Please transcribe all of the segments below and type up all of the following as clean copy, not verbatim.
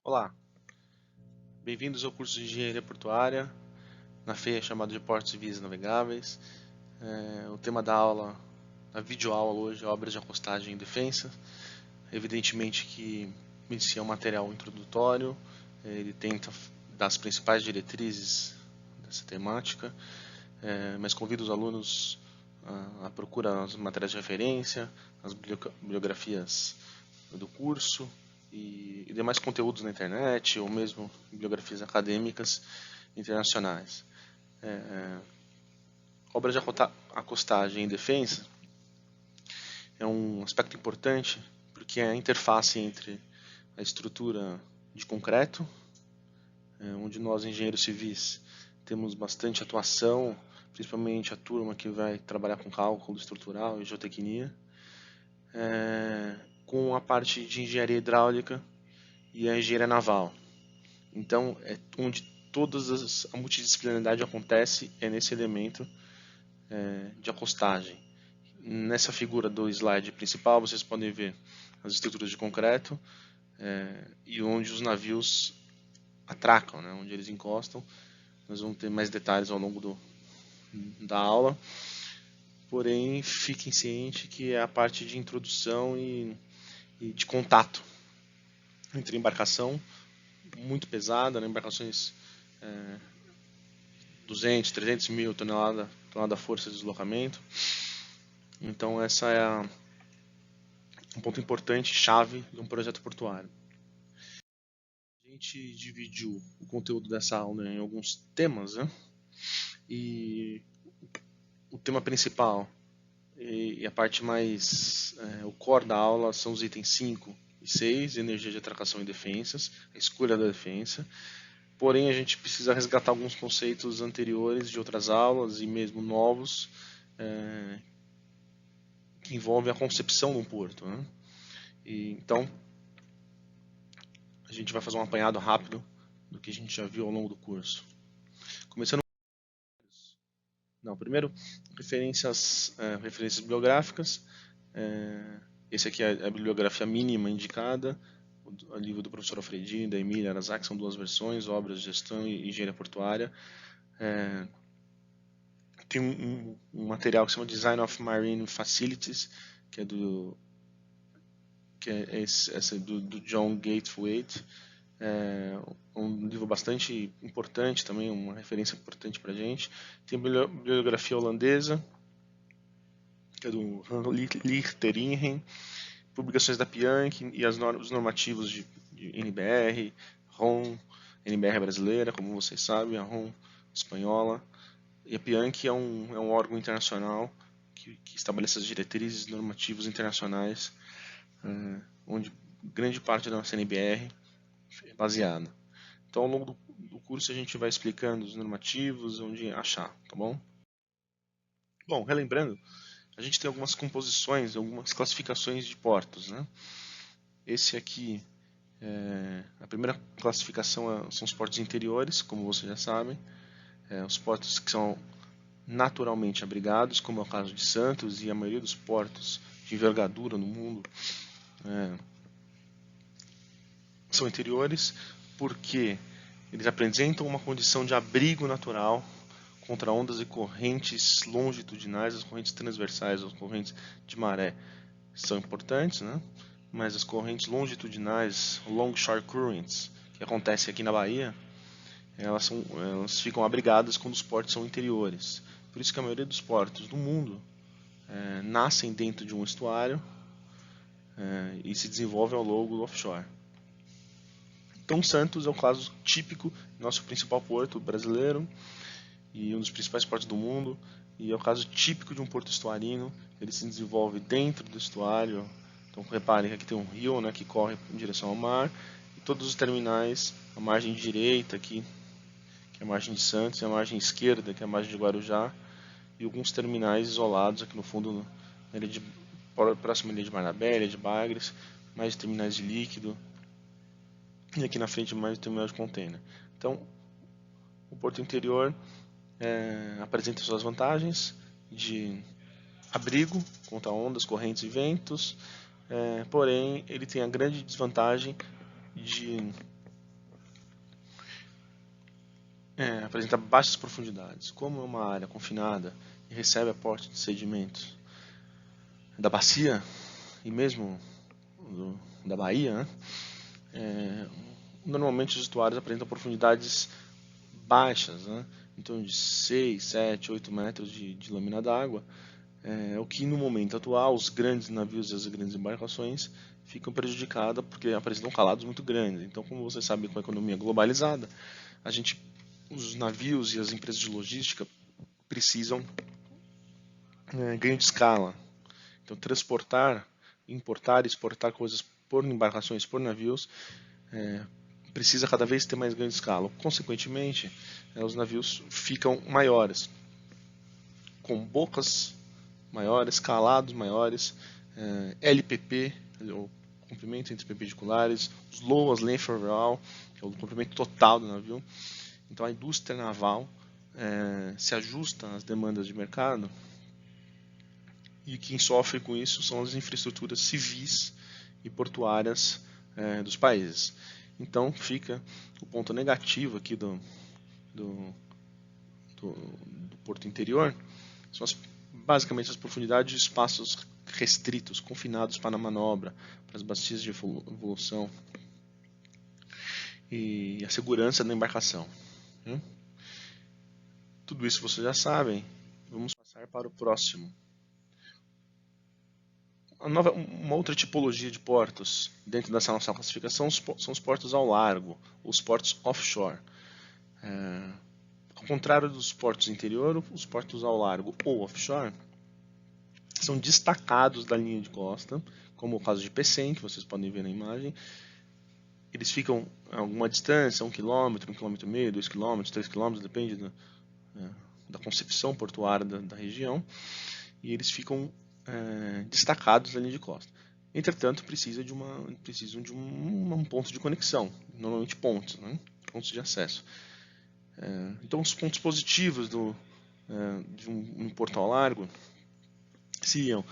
Olá, bem-vindos ao curso de Engenharia Portuária, na FEA chamado de Portos Civis Navegáveis. O tema da aula, a videoaula hoje, é obras de acostagem e defesa. Evidentemente que esse é um material introdutório, ele tenta dar as principais diretrizes dessa temática, mas convido os alunos a procurar as matérias de referência, as bibliografias do curso, e demais conteúdos na internet, ou mesmo bibliografias acadêmicas internacionais. Obras de acostagem e defesa é um aspecto importante porque é a interface entre a estrutura de concreto, onde nós, engenheiros civis, temos bastante atuação, principalmente a turma que vai trabalhar com cálculo estrutural e geotecnia, com a parte de engenharia hidráulica e a engenharia naval. Então, onde a multidisciplinaridade acontece é nesse elemento de acostagem. Nessa figura do slide principal, vocês podem ver as estruturas de concreto e onde os navios atracam, né, onde eles encostam. Nós vamos ter mais detalhes ao longo da aula, porém fiquem cientes que é a parte de introdução e de contato entre embarcação muito pesada, né, embarcações 200, 300 mil tonelada força de deslocamento. Então essa é um ponto importante, chave de um projeto portuário. A gente dividiu o conteúdo dessa aula em alguns temas, né? E o tema principal e a parte mais, o core da aula são os itens 5 e 6, energia de atração e defensas, a escolha da defensa. Porém, a gente precisa resgatar alguns conceitos anteriores de outras aulas e mesmo novos, que envolvem a concepção de um porto, né? Então, a gente vai fazer um apanhado rápido do que a gente já viu ao longo do curso. Começando. Não, primeiro, referências bibliográficas. Esse aqui é a bibliografia mínima indicada. O livro do professor Alfredini, da Emília Arasaki, são duas versões, obras de gestão e engenharia portuária. Tem um material que se chama Design of Marine Facilities, que é do John Gateswaite. Um livro bastante importante também, uma referência importante para a gente. Tem a bibliografia holandesa, que é do Han Lichteringen, publicações da Pianch e os normativos de NBR, ROM, NBR brasileira, como vocês sabem, a ROM espanhola. E a Pianch é um órgão internacional que estabelece as diretrizes normativos internacionais, onde grande parte da nossa NBR é baseada. Então, ao longo do curso, a gente vai explicando os normativos, onde achar, tá bom? Bom, relembrando, a gente tem algumas composições, algumas classificações de portos, né? Esse aqui, a primeira classificação são os portos interiores, como vocês já sabem. Os portos que são naturalmente abrigados, como é o caso de Santos e a maioria dos portos de envergadura no mundo são interiores, porque eles apresentam uma condição de abrigo natural contra ondas e correntes longitudinais, as correntes transversais, as correntes de maré são importantes, né? Mas as correntes longitudinais, longshore currents, que acontecem aqui na Bahia, elas ficam abrigadas quando os portos são interiores. Por isso que a maioria dos portos do mundo nascem dentro de um estuário e se desenvolvem ao longo do offshore. Então Santos é o caso típico, nosso principal porto brasileiro e um dos principais portos do mundo, e é o caso típico de um porto estuarino. Ele se desenvolve dentro do estuário. Então reparem que aqui tem um rio, né, que corre em direção ao mar, e todos os terminais, a margem direita aqui, que é a margem de Santos, e a margem esquerda, que é a margem de Guarujá, e alguns terminais isolados aqui no fundo, próximo à ilha de Marabé, ilha de Bagres, mais terminais de líquido, e aqui na frente mais terminal de container. Então, o porto interior apresenta suas vantagens de abrigo contra ondas, correntes e ventos, porém ele tem a grande desvantagem de apresenta baixas profundidades. Como é uma área confinada e recebe aporte de sedimentos da bacia e mesmo da Bahia, né? Normalmente os estuários apresentam profundidades baixas, né? Então de 6, 7, 8 metros de lâmina d'água, o que no momento atual os grandes navios e as grandes embarcações ficam prejudicadas porque apresentam calados muito grandes. Então, como você sabe, com a economia globalizada, os navios e as empresas de logística precisam ganho de escala. Então, transportar, importar e exportar coisas por embarcações, por navios, precisa cada vez ter mais ganho de escala. Consequentemente, os navios ficam maiores, com bocas maiores, calados maiores, LPP, o comprimento entre perpendiculares, os LOAS, length overall, que é o comprimento total do navio. Então a indústria naval se ajusta às demandas de mercado, e quem sofre com isso são as infraestruturas civis e portuárias dos países. Então fica o ponto negativo aqui do porto interior, são basicamente as profundidades de espaços restritos, confinados para a manobra, para as bacias de evolução e a segurança da embarcação. Tudo isso vocês já sabem. Vamos passar para o próximo. Uma outra tipologia de portos dentro dessa nossa classificação são os portos ao largo, os portos offshore. Ao contrário dos portos interior, os portos ao largo ou offshore são destacados da linha de costa, como o caso de Pecém, que vocês podem ver na imagem. Eles ficam a alguma distância, 1 km, 1,5 km, 2 km, 3 km, depende da concepção portuária da região, e eles ficam destacados da linha de costa. Entretanto, precisam de um ponto de conexão, normalmente pontos de acesso. Então, os pontos positivos de um porto ao largo seriam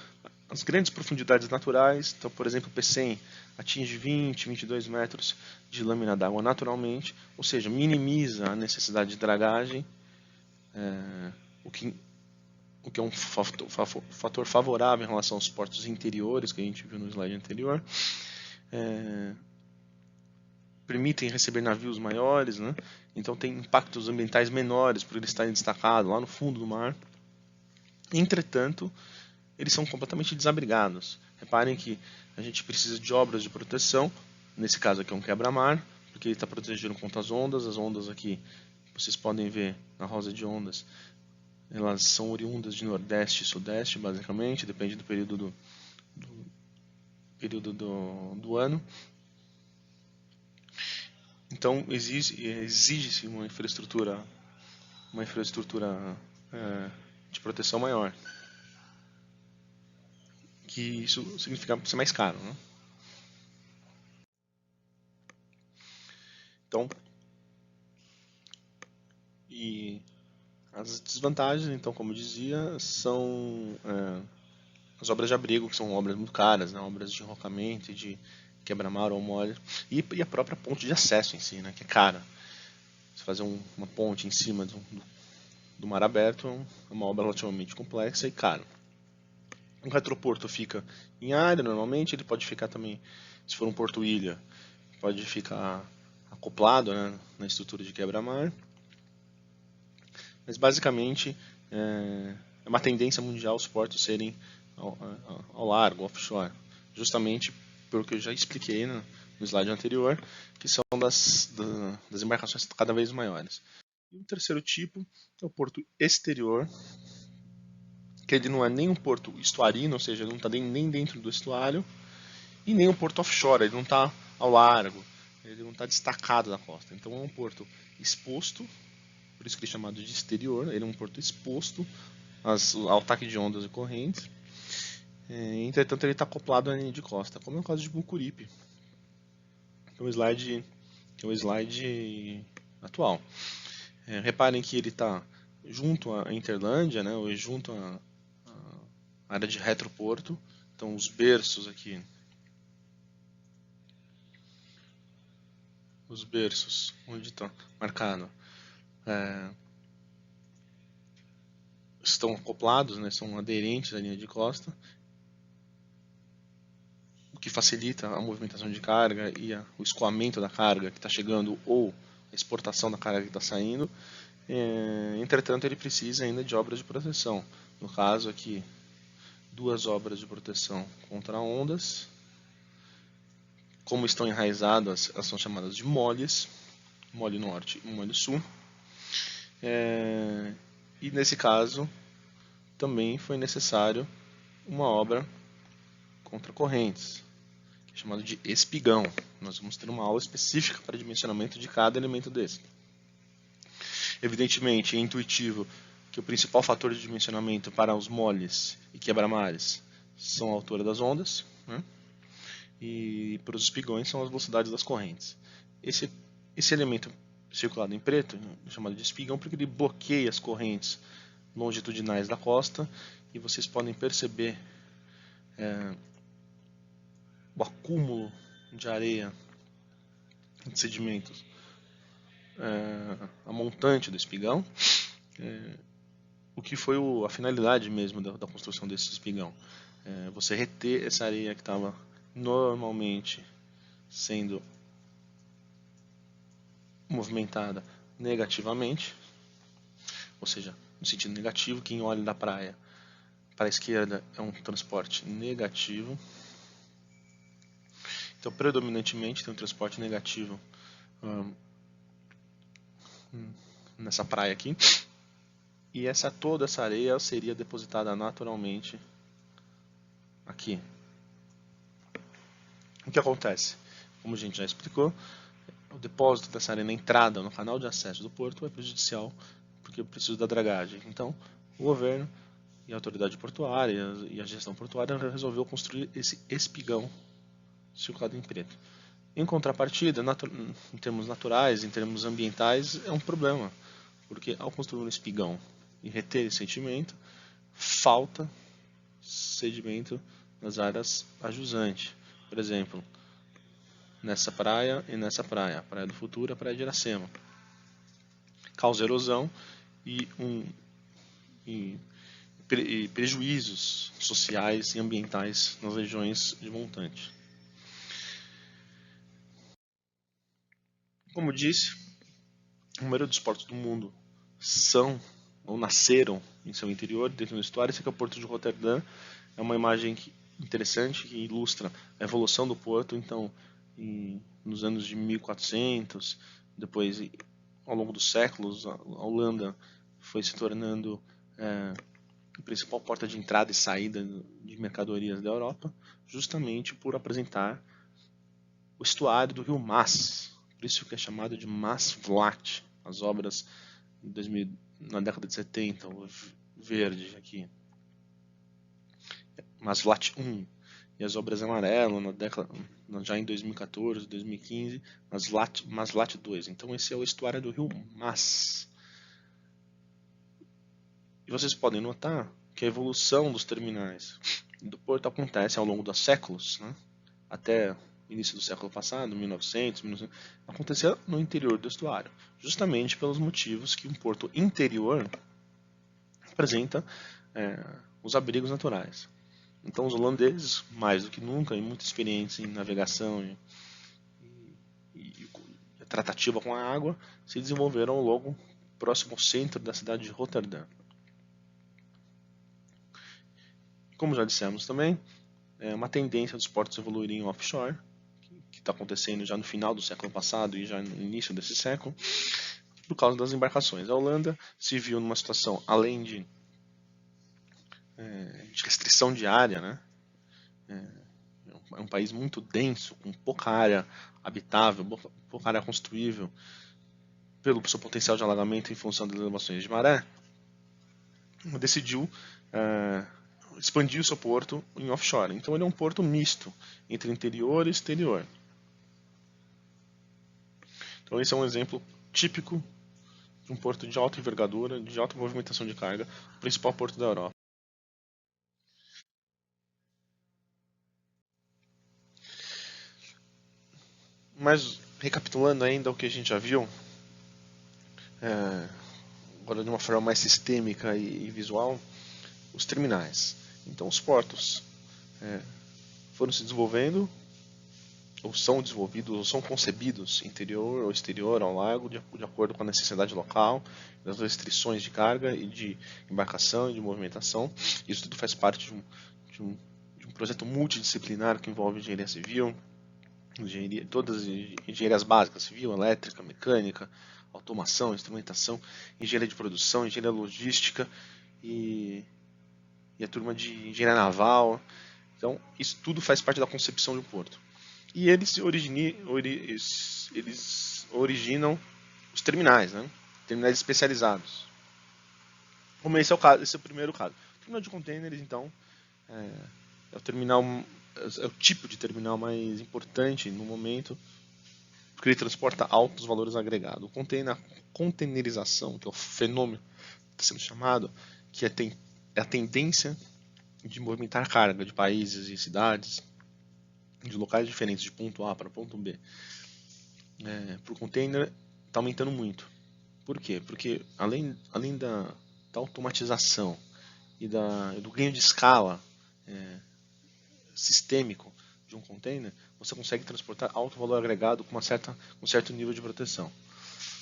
as grandes profundidades naturais. Então, por exemplo, o Pecém atinge 20, 22 metros de lâmina d'água naturalmente, ou seja, minimiza a necessidade de dragagem, o que é um fator favorável em relação aos portos interiores que a gente viu no slide anterior. Permitem receber navios maiores, então tem impactos ambientais menores por eles estarem destacados lá no fundo do mar. Entretanto, eles são completamente desabrigados. Reparem que a gente precisa de obras de proteção, nesse caso aqui é um quebra-mar, porque ele está protegido contra as ondas aqui, vocês podem ver na rosa de ondas, elas são oriundas de nordeste e sudeste, basicamente, depende do período do ano. Então exige-se uma infraestrutura de proteção maior, que isso significa ser mais caro, Então, e as desvantagens, então, como eu dizia, são as obras de abrigo, que são obras muito caras, obras de enrocamento e de quebra-mar ou mole, e a própria ponte de acesso em si, que é cara. Você fazer uma ponte em cima do mar aberto é uma obra relativamente complexa e cara. Um retroporto fica em área, normalmente, ele pode ficar também, se for um porto-ilha, pode ficar acoplado na estrutura de quebra-mar. Mas basicamente é uma tendência mundial os portos serem ao largo, offshore, justamente pelo que eu já expliquei no slide anterior, que são das embarcações cada vez maiores. E o terceiro tipo é o porto exterior, que ele não é nem um porto estuarino, ou seja, ele não está nem dentro do estuário, e nem um porto offshore, ele não está ao largo, ele não está destacado da costa. Então é um porto exposto, por isso que ele é chamado de exterior, ele é um porto exposto ao ataque de ondas e correntes. Entretanto, ele está acoplado à linha de costa, como é o caso de Mucuripe, que é o slide atual. Reparem que ele está junto à Interlândia, ou junto à área de retroporto. Então, os berços aqui, onde está marcado, estão acoplados, né, são aderentes à linha de costa, o que facilita a movimentação de carga e o escoamento da carga que está chegando ou a exportação da carga que está saindo. Entretanto, ele precisa ainda de obras de proteção. No caso aqui, 2 obras de proteção contra ondas. Como estão enraizadas, elas são chamadas de moles, mole norte e mole sul. E nesse caso, também foi necessário uma obra contra correntes, que é chamado de espigão. Nós vamos ter uma aula específica para dimensionamento de cada elemento desse. Evidentemente, é intuitivo que o principal fator de dimensionamento para os moles e quebra-mares são a altura das ondas, né? E para os espigões são as velocidades das correntes. Esse elemento circulado em preto é chamado de espigão porque ele bloqueia as correntes longitudinais da costa, e vocês podem perceber o acúmulo de areia, de sedimentos, a montante do espigão, o que foi a finalidade mesmo da construção desse espigão. Você reter essa areia que estava normalmente sendo movimentada negativamente, ou seja, no sentido negativo, quem olha da praia para a esquerda é um transporte negativo. Então, predominantemente tem um transporte negativo nessa praia aqui. E toda essa areia seria depositada naturalmente aqui. O que acontece? Como a gente já explicou, o depósito dessa areia na entrada no canal de acesso do porto é prejudicial porque eu preciso da dragagem. Então, o governo e a autoridade portuária e a gestão portuária resolveu construir esse espigão circulado em preto. Em contrapartida, em termos naturais, em termos ambientais, é um problema, porque ao construir um espigão e reter esse sedimento, falta sedimento nas áreas adjusantes. Por exemplo, nessa praia e nessa praia, a Praia do Futuro e a Praia de Iracema. Causa erosão e prejuízos sociais e ambientais nas regiões de montante. Como disse, a maioria dos portos do mundo são ou nasceram em seu interior, dentro do estuário. Esse aqui é o Porto de Roterdã. É uma imagem interessante que ilustra a evolução do porto. Então, nos anos de 1400, depois, ao longo dos séculos, a Holanda foi se tornando a principal porta de entrada e saída de mercadorias da Europa, justamente por apresentar o estuário do rio Maas. Por isso que é chamado de Maasvlakte. As obras na década de 70, o verde aqui, Maasvlakte 1, e as obras amarelo já em 2014, 2015, Maasvlakte 2. Então esse é o estuário do rio Maas. E vocês podem notar que a evolução dos terminais do porto acontece ao longo dos séculos, né? Até início do século passado, 1900, acontecia no interior do estuário, justamente pelos motivos que um porto interior apresenta os abrigos naturais. Então os holandeses, mais do que nunca, e muito experientes em navegação e tratativa com a água, se desenvolveram logo próximo ao centro da cidade de Roterdã. Como já dissemos também, é uma tendência dos portos evoluírem offshore, que está acontecendo já no final do século passado e já no início desse século, por causa das embarcações. A Holanda se viu numa situação, além de restrição de área, né? É um país muito denso, com pouca área habitável, pouca área construível, pelo seu potencial de alagamento em função das elevações de maré, decidiu expandir o seu porto em offshore. Então ele é um porto misto entre interior e exterior. Então esse é um exemplo típico de um porto de alta envergadura, de alta movimentação de carga, o principal porto da Europa. Mas recapitulando ainda o que a gente já viu, agora de uma forma mais sistêmica e visual, os terminais. Então os portos foram se desenvolvendo, ou são desenvolvidos, ou são concebidos interior ou exterior ao lago, de acordo com a necessidade local, das restrições de carga e de embarcação e de movimentação. Isso tudo faz parte de um projeto multidisciplinar que envolve engenharia civil, todas as engenharias básicas, civil, elétrica, mecânica, automação, instrumentação, engenharia de produção, engenharia logística e a turma de engenharia naval. Então, isso tudo faz parte da concepção de um porto. E eles originam os terminais, né? Terminais especializados. Como esse é o caso, esse é o primeiro caso. O terminal de containers, então, é o tipo de terminal mais importante no momento, porque ele transporta altos valores agregados. A containerização, que é o fenômeno que está sendo chamado, que é a tendência de movimentar carga de países e cidades, de locais diferentes, de ponto A para ponto B, para o container, está aumentando muito. Por quê? Porque além da automatização e do ganho de escala sistêmico de um container, você consegue transportar alto valor agregado com um certo nível de proteção.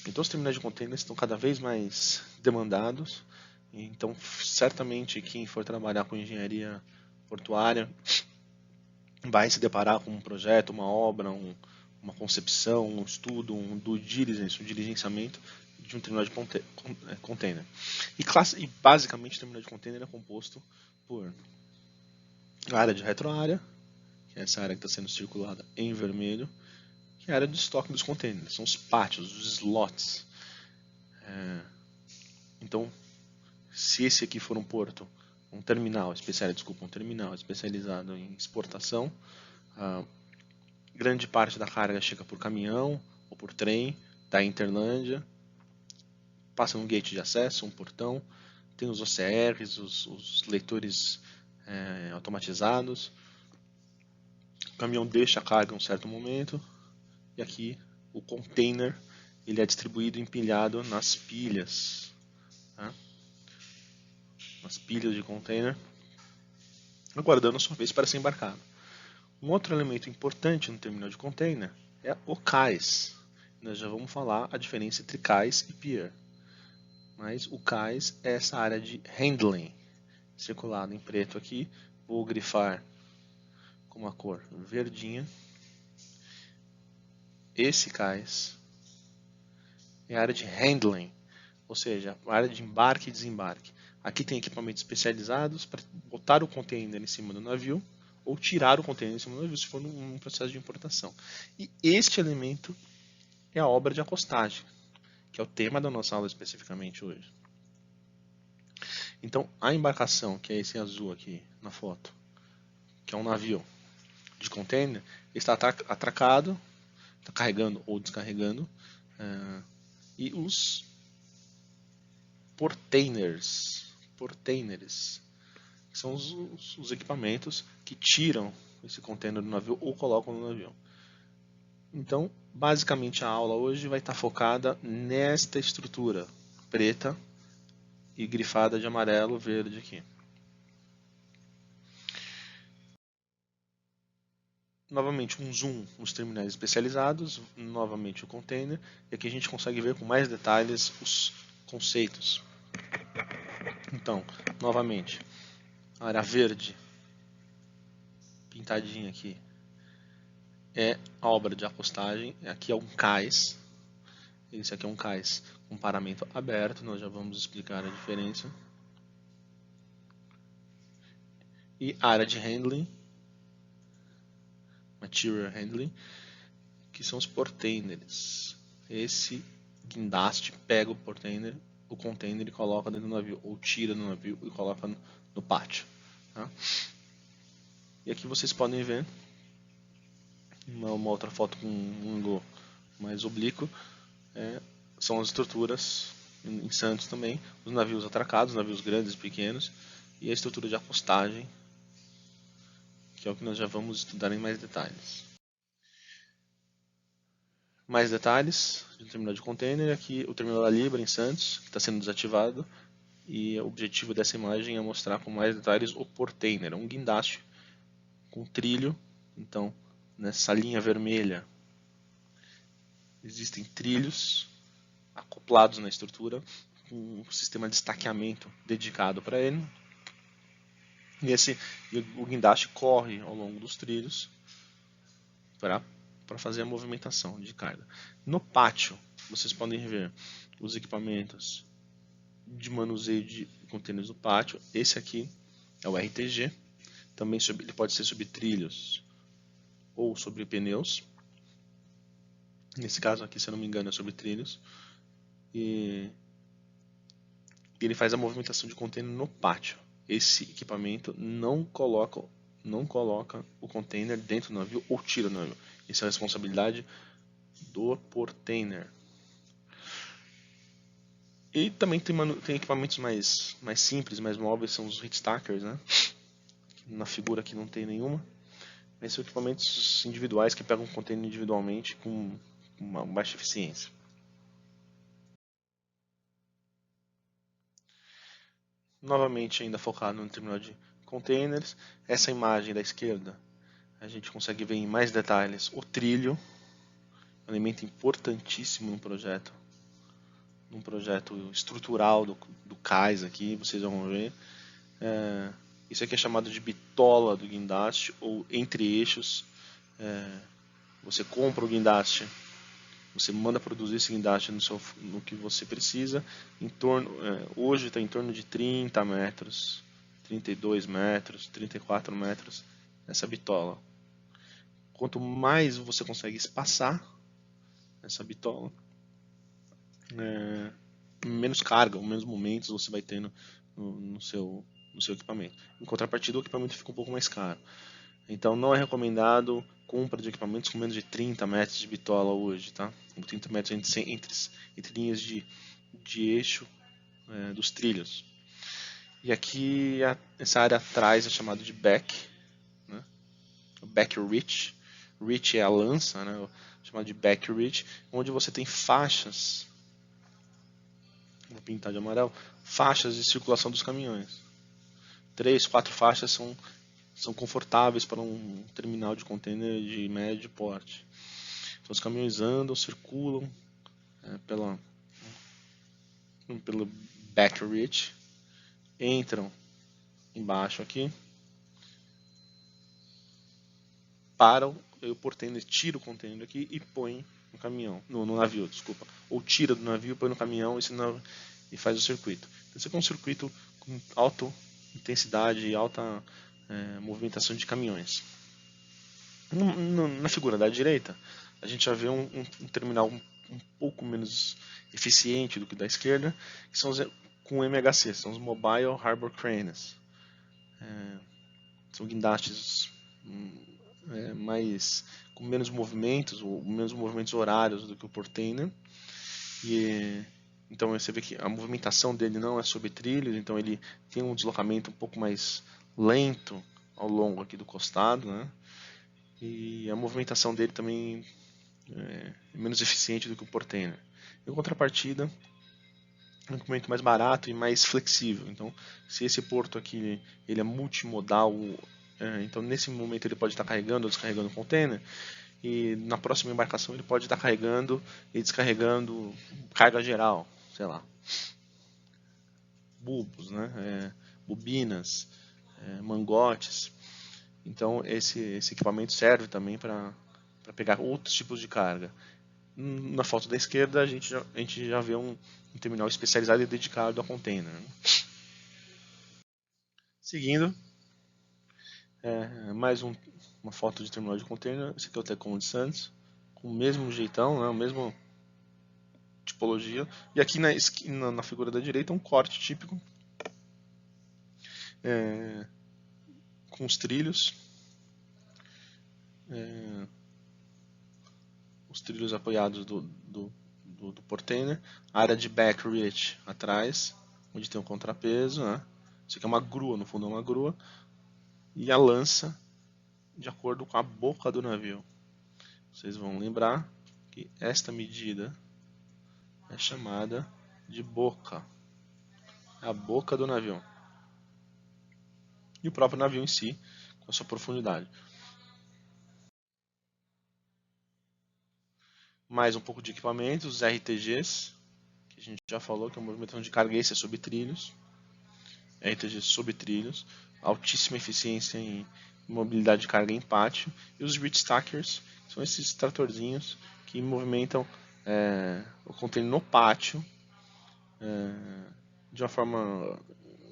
Então os terminais de containers estão cada vez mais demandados. Então certamente quem for trabalhar com engenharia portuária vai se deparar com um projeto, uma obra, uma concepção, um estudo, um due diligence, um diligenciamento de um terminal de container. E basicamente o terminal de container é composto por a área de retroárea, que é essa área que está sendo circulada em vermelho, que é a área de estoque dos containers, são os pátios, os slots. Então, se esse aqui for um terminal especializado em exportação, grande parte da carga chega por caminhão ou por trem da Interlândia, passa num gate de acesso, um portão, tem os OCRs, os leitores automatizados, o caminhão deixa a carga em um certo momento, e aqui o container ele é distribuído empilhado nas pilhas, tá? Nas pilhas de container, aguardando a sua vez para ser embarcado. Um outro elemento importante no terminal de container é o cais. Nós já vamos falar a diferença entre cais e pier. Mas o cais é essa área de handling, circulado em preto aqui. Vou grifar com uma cor verdinha. Esse cais é a área de handling, ou seja, a área de embarque e desembarque. Aqui tem equipamentos especializados para botar o container em cima do navio ou tirar o container em cima do navio se for num processo de importação. E este elemento é a obra de acostagem, que é o tema da nossa aula especificamente hoje. Então, a embarcação, que é esse azul aqui na foto, que é um navio de container, está atracado, está carregando ou descarregando, e os portainers, que são os equipamentos que tiram esse container do navio ou colocam no navio. Então, basicamente a aula hoje vai estar focada nesta estrutura preta e grifada de amarelo, verde aqui. Novamente um zoom nos terminais especializados, novamente o container, e aqui a gente consegue ver com mais detalhes os conceitos. Então, novamente, a área verde, pintadinha aqui, é a obra de acostagem, aqui é um cais, esse aqui é um cais com paramento aberto, nós já vamos explicar a diferença. E a área de handling, material handling, que são os portainers. Esse guindaste pega o container e coloca dentro do navio, ou tira do navio e coloca no pátio. Tá? E aqui vocês podem ver uma outra foto com um ângulo mais oblíquo, são as estruturas em Santos também, os navios atracados, navios grandes e pequenos, e a estrutura de acostagem, que é o que nós já vamos estudar em mais detalhes. Mais detalhes do terminal de container. Aqui o terminal da Libra em Santos, que está sendo desativado. E o objetivo dessa imagem é mostrar com mais detalhes o portainer, um guindaste com trilho. Então, nessa linha vermelha, existem trilhos acoplados na estrutura, com um sistema de estaqueamento dedicado para ele. E o guindaste corre ao longo dos trilhos para fazer a movimentação de carga. No pátio, vocês podem ver os equipamentos de manuseio de contêineres do pátio. Esse aqui é o RTG. Também ele pode ser sobre trilhos ou sobre pneus. Nesse caso aqui, se eu não me engano, é sobre trilhos. E ele faz a movimentação de contêiner no pátio. Esse equipamento não coloca o container dentro do navio ou tira o navio. Isso é a responsabilidade do portainer. E também tem equipamentos mais simples, mais móveis, são os hitstackers, né? Na figura aqui não tem nenhuma. Esses são equipamentos individuais que pegam o container individualmente com uma baixa eficiência. Novamente ainda focado no terminal de containers. Essa imagem da esquerda, a gente consegue ver em mais detalhes o trilho, um elemento importantíssimo no projeto. Num projeto estrutural do cais aqui, vocês vão ver. Isso aqui é chamado de bitola do guindaste ou entre eixos. Você compra o guindaste, você manda produzir esse guindaste no que você precisa. Hoje está em torno de 30 metros, 32 metros, 34 metros essa bitola. Quanto mais você consegue espaçar essa bitola, menos carga, menos momentos você vai ter no seu equipamento. Em contrapartida, o equipamento fica um pouco mais caro. Então não é recomendado compra de equipamentos com menos de 30 metros de bitola hoje, tá? 30 metros entre linhas de eixo dos trilhos. E aqui essa área atrás é chamada de back, né? Back reach. Reach é a lança, né? Chamado de back reach, onde você tem faixas, vou pintar de amarelo, faixas de circulação dos caminhões. 3, 4 faixas são confortáveis para um terminal de container de médio porte. Então os caminhões andam, circulam pelo back reach, entram embaixo aqui, param, o portainer tira o container aqui e põe no caminhão, no navio, desculpa, ou tira do navio, põe no caminhão e faz o circuito. Então, esse aqui é um circuito com alta intensidade e alta movimentação de caminhões. Na figura da direita, a gente já vê um terminal um pouco menos eficiente do que da esquerda, que são com MHC, são os Mobile Harbor Cranes. São guindastes com menos movimentos horários do que o portainer. Então você vê que a movimentação dele não é sobre trilhos, então ele tem um deslocamento um pouco mais lento ao longo aqui do costado, né? E a movimentação dele também é menos eficiente do que o portainer. Em contrapartida, é um equipamento mais barato e mais flexível. Então, se esse porto aqui ele é multimodal, então nesse momento ele pode estar carregando ou descarregando o container, e na próxima embarcação ele pode estar carregando e descarregando carga geral, sei lá, bulbos, né? Bobinas, mangotes. Então esse equipamento serve também para pegar outros tipos de carga. Na foto da esquerda a gente já vê um terminal especializado e dedicado a container. Seguindo, mais uma foto de terminal de container. Esse aqui é o Tecom de Santos, com o mesmo jeitão, né, a mesma tipologia. E aqui na figura da direita um corte típico com os trilhos. Os trilhos apoiados do portainer, a área de back reach atrás, onde tem um contrapeso, né? Isso aqui é uma grua, no fundo é uma grua, e a lança de acordo com a boca do navio. Vocês vão lembrar que esta medida é chamada de boca, a boca do navio. E o próprio navio em si, com a sua profundidade. Mais um pouco de equipamentos, os RTGs, que a gente já falou, que é o movimento de carga extra sobre trilhos. RTGs sobre trilhos, altíssima eficiência em mobilidade de carga em pátio. E os reach stackers, que são esses tratorzinhos que movimentam o container no pátio de uma forma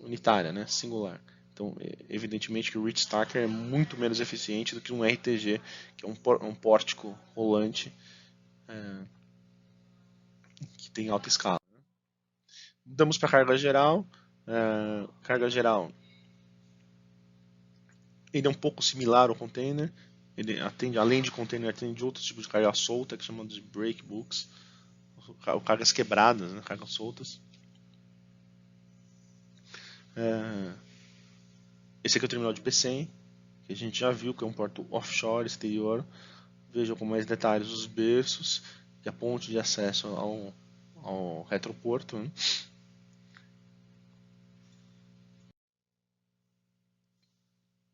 unitária, né, singular. Então, evidentemente que o reach stacker é muito menos eficiente do que um RTG, que é um pórtico rolante que tem alta escala. Damos para carga geral. Carga geral, ele é um pouco similar ao container. Ele atende, além de container, atende outros tipos de carga solta, que chamamos de breakbooks, ou cargas quebradas, né, cargas soltas. Esse aqui é o terminal de P100, que a gente já viu que é um porto offshore, exterior. Vejam com mais detalhes os berços e a ponte de acesso ao retroporto. Né?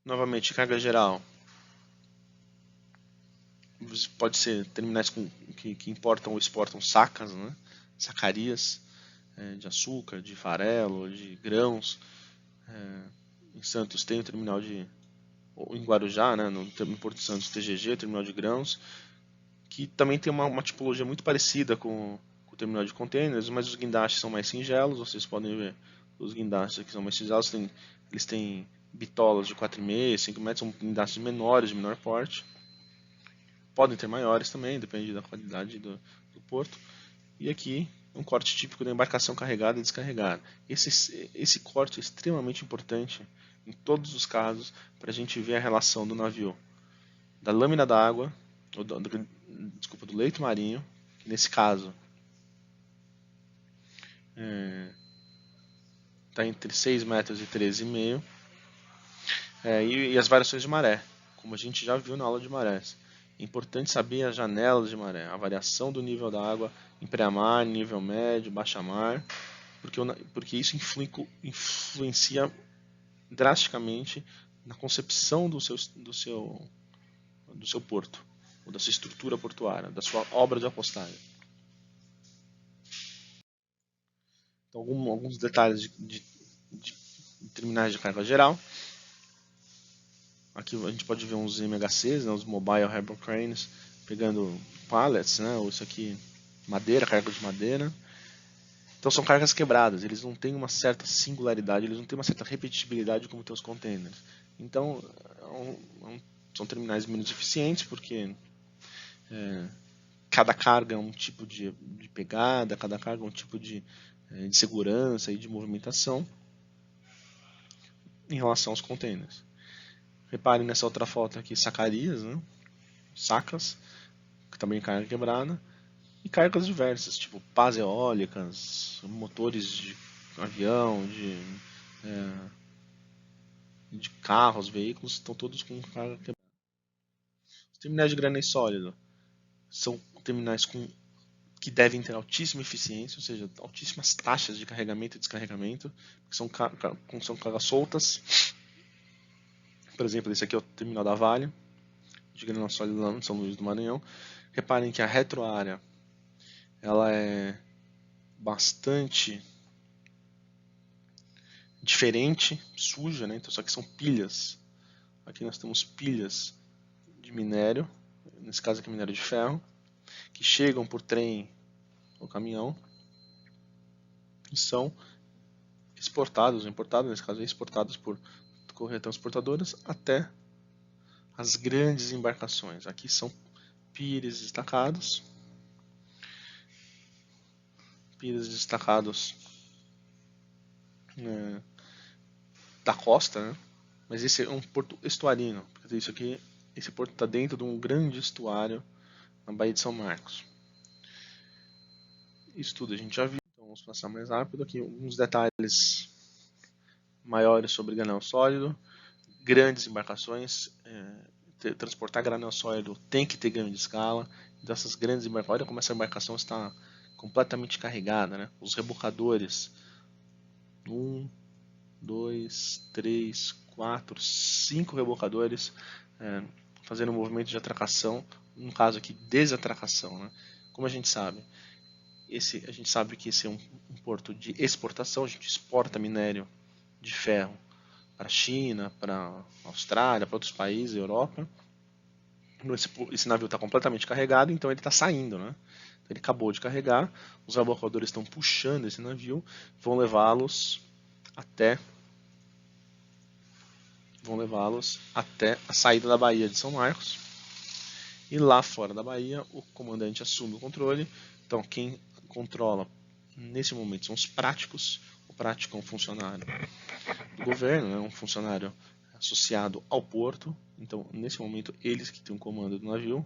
Novamente, carga geral. Pode ser terminais que importam ou exportam sacas, né? Sacarias de açúcar, de farelo, de grãos. Em Santos tem o terminal ou em Guarujá, né, no Porto de Santos, TGG, terminal de grãos, que também tem uma tipologia muito parecida com o terminal de containers, mas os guindastes são mais singelos. Vocês podem ver os guindastes aqui são mais singelos, eles têm bitolas de 4,5, 5 metros, são guindastes menores, de menor porte. Podem ter maiores também, depende da qualidade do porto. E aqui um corte típico da embarcação carregada e descarregada. Esse corte é extremamente importante em todos os casos para a gente ver a relação do navio, da lâmina d'água, do leito marinho, que nesse caso está entre 6 metros e 13,5, e as variações de maré, como a gente já viu na aula de marés. É importante saber as janelas de maré, a variação do nível da água em pré-mar, nível médio, baixa-mar, porque isso influencia drasticamente na concepção do seu porto, ou da sua estrutura portuária, da sua obra de apostagem. Então, alguns detalhes de terminais de carga geral. Aqui a gente pode ver uns MHCs, né, os Mobile Harbor Cranes, pegando pallets, né, ou isso aqui, madeira, carga de madeira. Então são cargas quebradas, eles não têm uma certa singularidade, eles não têm uma certa repetibilidade como tem os containers. Então são terminais menos eficientes, porque cada carga é um tipo de pegada, cada carga é um tipo de segurança e de movimentação em relação aos containers. Reparem nessa outra foto aqui, sacarias, né? Sacas, que também carga quebrada, e cargas diversas, tipo pás eólicas, motores de avião, de carros, veículos, estão todos com carga quebrada. Os terminais de granel sólido são terminais que devem ter altíssima eficiência, ou seja, altíssimas taxas de carregamento e descarregamento, que são cargas soltas. Por exemplo, esse aqui é o terminal da Vale, de granel sólido lá em São Luís do Maranhão. Reparem que a retroárea ela é bastante diferente, suja, né? Então, só que são pilhas. Aqui nós temos pilhas de minério, nesse caso aqui minério de ferro, que chegam por trem ou caminhão e são exportados, importados, nesse caso exportados por correias transportadoras até as grandes embarcações. Aqui são pires destacados da costa, né? Mas esse é um porto estuarino. Esse porto está dentro de um grande estuário na Baía de São Marcos. Isso tudo a gente já viu, então vamos passar mais rápido aqui. Alguns detalhes maiores sobre granel sólido. Grandes embarcações, transportar granel sólido tem que ter ganho de escala. Então essas grandes embarcações, olha como essa embarcação está completamente carregada, né? Os rebocadores, 1, 2, 3, 4, 5 rebocadores fazendo um movimento de atracação, no caso aqui desatracação, né? Como a gente sabe, a gente sabe que esse é um porto de exportação, a gente exporta minério de ferro para a China, para a Austrália, para outros países, Europa. Esse navio está completamente carregado, então ele está saindo, né? Ele acabou de carregar, os rebocadores estão puxando esse navio, vão levá-los até a saída da Baía de São Marcos. E lá fora da Baía, o comandante assume o controle. Então, quem controla nesse momento são os práticos. O prático é um funcionário do governo, é um funcionário associado ao porto. Então, nesse momento, eles que têm o comando do navio.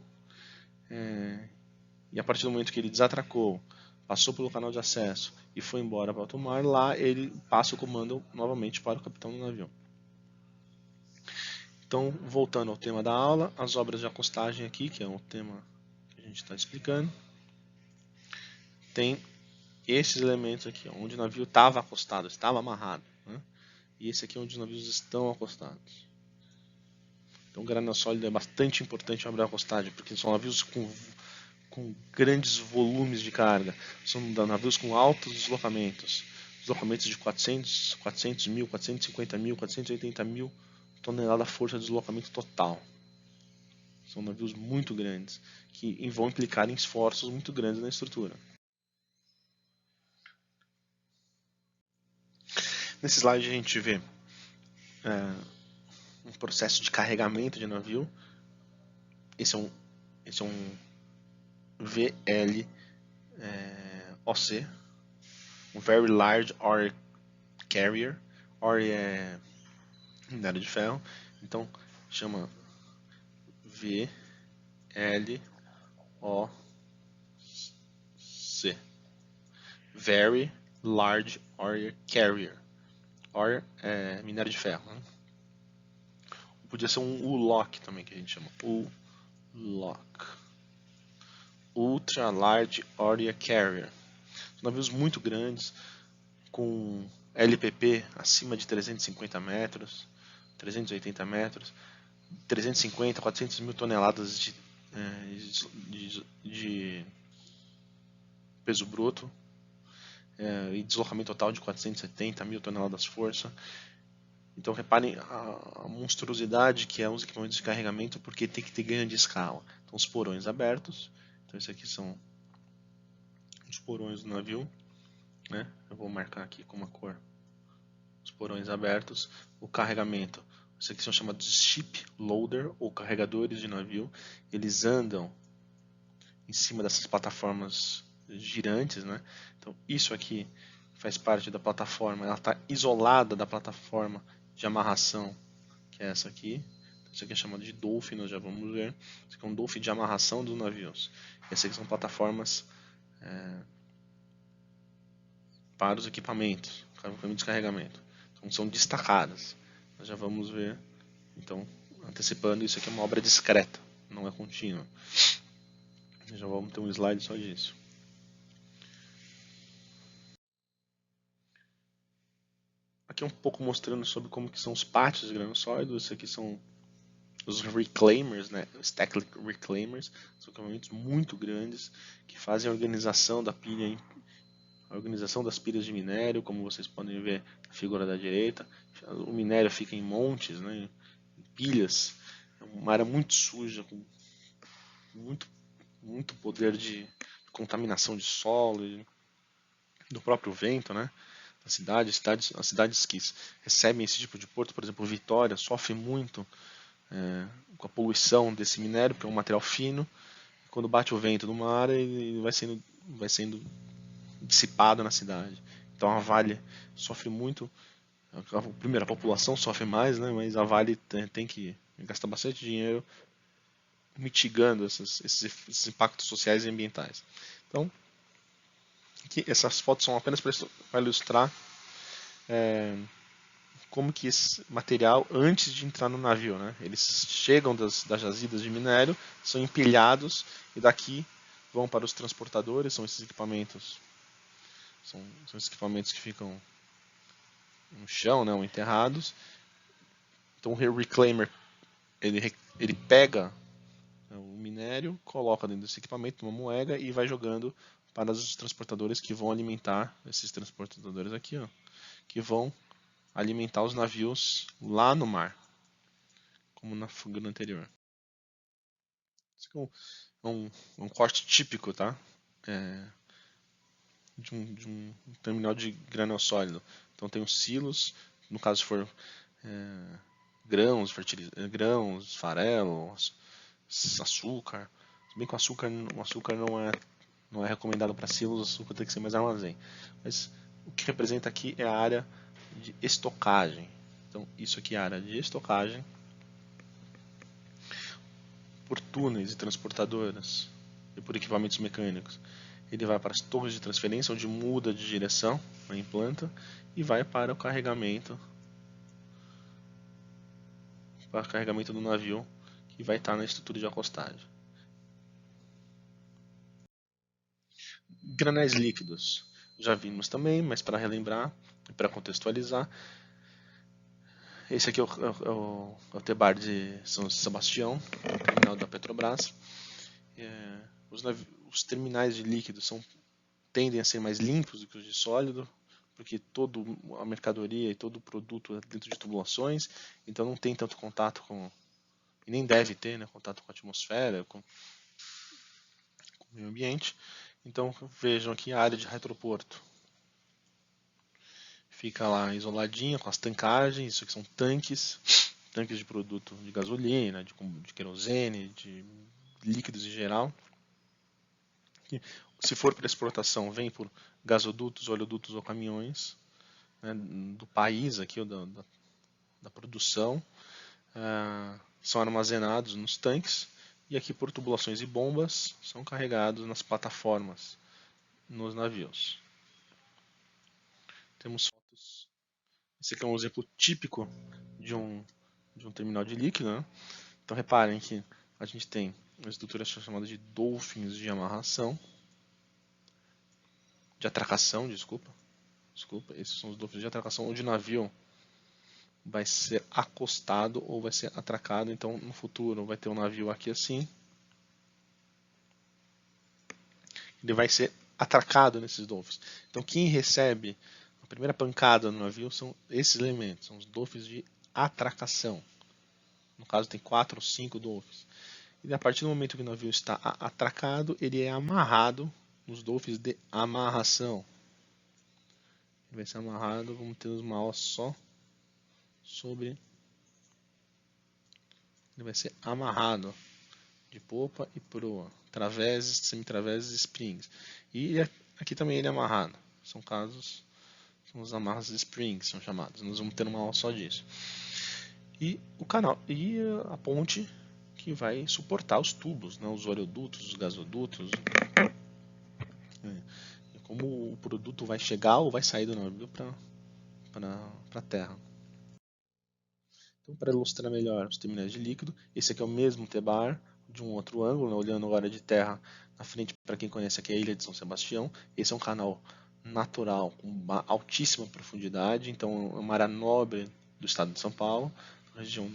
E a partir do momento que ele desatracou, passou pelo canal de acesso e foi embora para alto mar, lá ele passa o comando novamente para o capitão do navio. Então, voltando ao tema da aula, as obras de acostagem aqui, que é o tema que a gente está explicando, tem esses elementos aqui, onde o navio estava acostado, estava amarrado, né? E esse aqui é onde os navios estão acostados. Então, o granel sólido é bastante importante a obra de acostagem, porque são navios com grandes volumes de carga, são navios com altos deslocamentos de 400 mil, 450 mil, 480 mil toneladas força de deslocamento total. São navios muito grandes, que vão implicar em esforços muito grandes na estrutura. Nesse slide a gente vê um processo de carregamento de navio. Esse é um VLOC, um Very Large Ore Carrier. Ore é minério de ferro, então chama VLOC, Very Large Ore Carrier. Ore é minério de ferro, né? Podia ser um ULOC também, que a gente chama ULOC, Ultra Large Ore Carrier. São navios muito grandes, com LPP acima de 350 metros, 380 metros, 350, 400 mil toneladas de peso bruto, e deslocamento total de 470 mil toneladas força. Então reparem a monstruosidade que é os equipamentos de carregamento, porque tem que ter ganho de escala. Então os porões abertos, então esses aqui são os porões do navio, né? Eu vou marcar aqui com uma cor os porões abertos. O carregamento, isso aqui são chamados de ship loader ou carregadores de navio. Eles andam em cima dessas plataformas girantes, né? Então isso aqui faz parte da plataforma, ela está isolada da plataforma de amarração, que é essa aqui. Isso aqui é chamado de dolphin, nós já vamos ver. Isso aqui é um dolphin de amarração dos navios. Essas aqui são plataformas para os equipamentos de carregamento. Então são destacadas. Nós já vamos ver. Então, antecipando, isso aqui é uma obra discreta, não é contínua. Já vamos ter um slide só disso. Aqui é um pouco mostrando sobre como que são os pátios de grano sólido. Isso aqui são os reclaimers, né? Stack reclaimers, são equipamentos muito grandes que fazem a organização da pilha, a organização das pilhas de minério, como vocês podem ver na figura da direita. O minério fica em montes, né? Em pilhas. É uma área muito suja, com muito poder de contaminação de solo e do próprio vento, né? As cidades que recebem esse tipo de porto, por exemplo, Vitória, sofre muito com a poluição desse minério, porque é um material fino. Quando bate o vento do mar, ele vai sendo dissipado na cidade. Então a Vale sofre muito. Primeiro, a população sofre mais, né? Mas a Vale tem que gastar bastante dinheiro mitigando esses impactos sociais e ambientais. Então, aqui, essas fotos são apenas para ilustrar como que esse material, antes de entrar no navio, né? Eles chegam das jazidas de minério, são empilhados e daqui vão para os transportadores, são esses equipamentos, são esses equipamentos que ficam no chão, né, ou enterrados. Então o reclaimer, ele pega o minério, coloca dentro desse equipamento uma moeda e vai jogando para os transportadores que vão alimentar esses transportadores aqui, ó, que vão alimentar os navios lá no mar, como na fuga anterior. Esse aqui é um corte típico, tá? De um terminal de grânio sólido. Então tem os silos, no caso se for grãos, grãos, farelo, açúcar. Se bem que o açúcar não é recomendado para silos, o açúcar tem que ser mais armazém. Mas o que representa aqui é a área de estocagem. Então isso aqui é a área de estocagem por túneis e transportadoras e por equipamentos mecânicos. Ele vai para as torres de transferência, onde muda de direção a implanta e vai para o carregamento do navio, que vai estar na estrutura de acostagem. Granéis líquidos, já vimos também, mas para relembrar e para contextualizar, esse aqui é o Tebar de São Sebastião, o terminal da Petrobras. Os terminais de líquido tendem a ser mais limpos do que os de sólido, porque toda a mercadoria e todo o produto é dentro de tubulações, então não tem tanto contato com, e nem deve ter, né, contato com a atmosfera, com o meio ambiente. Então vejam aqui a área de retroporto. Fica lá isoladinha com as tancagens, isso aqui são tanques de produto de gasolina, de querosene, de líquidos em geral. E, se for para exportação, vem por gasodutos, oleodutos ou caminhões, né, do país aqui, ou da produção. São armazenados nos tanques e aqui por tubulações e bombas são carregados nas plataformas nos navios. Temos fotos. Esse aqui é um exemplo típico de um terminal de líquido, né? Então reparem que a gente tem uma estrutura chamada de dolphins de amarração, de atracação, desculpa, esses são os dolphins de atracação, onde o navio vai ser acostado ou vai ser atracado. Então no futuro vai ter um navio aqui assim, ele vai ser atracado nesses dolphins. Então quem recebe a primeira pancada no navio são esses elementos, são os dolphins de atracação. No caso tem 4 ou 5 dolphins. E a partir do momento que o navio está atracado, ele é amarrado nos dolphins de amarração. Ele vai ser amarrado, vamos ter uma ossa só sobre. Ele vai ser amarrado de popa e proa, traveses, semitraveses e springs. E aqui também ele é amarrado. São os amarras de springs, são chamados. Nós vamos ter uma aula só disso. E o canal e a ponte que vai suportar os tubos, né, os oleodutos, os gasodutos. Como o produto vai chegar ou vai sair do navio para a terra. Então, para ilustrar melhor os terminais de líquido, esse aqui é o mesmo Tebar, de um outro ângulo, né, olhando agora de terra na frente, para quem conhece aqui a ilha de São Sebastião. Esse é um canal natural, com uma altíssima profundidade, então é uma área nobre do estado de São Paulo, região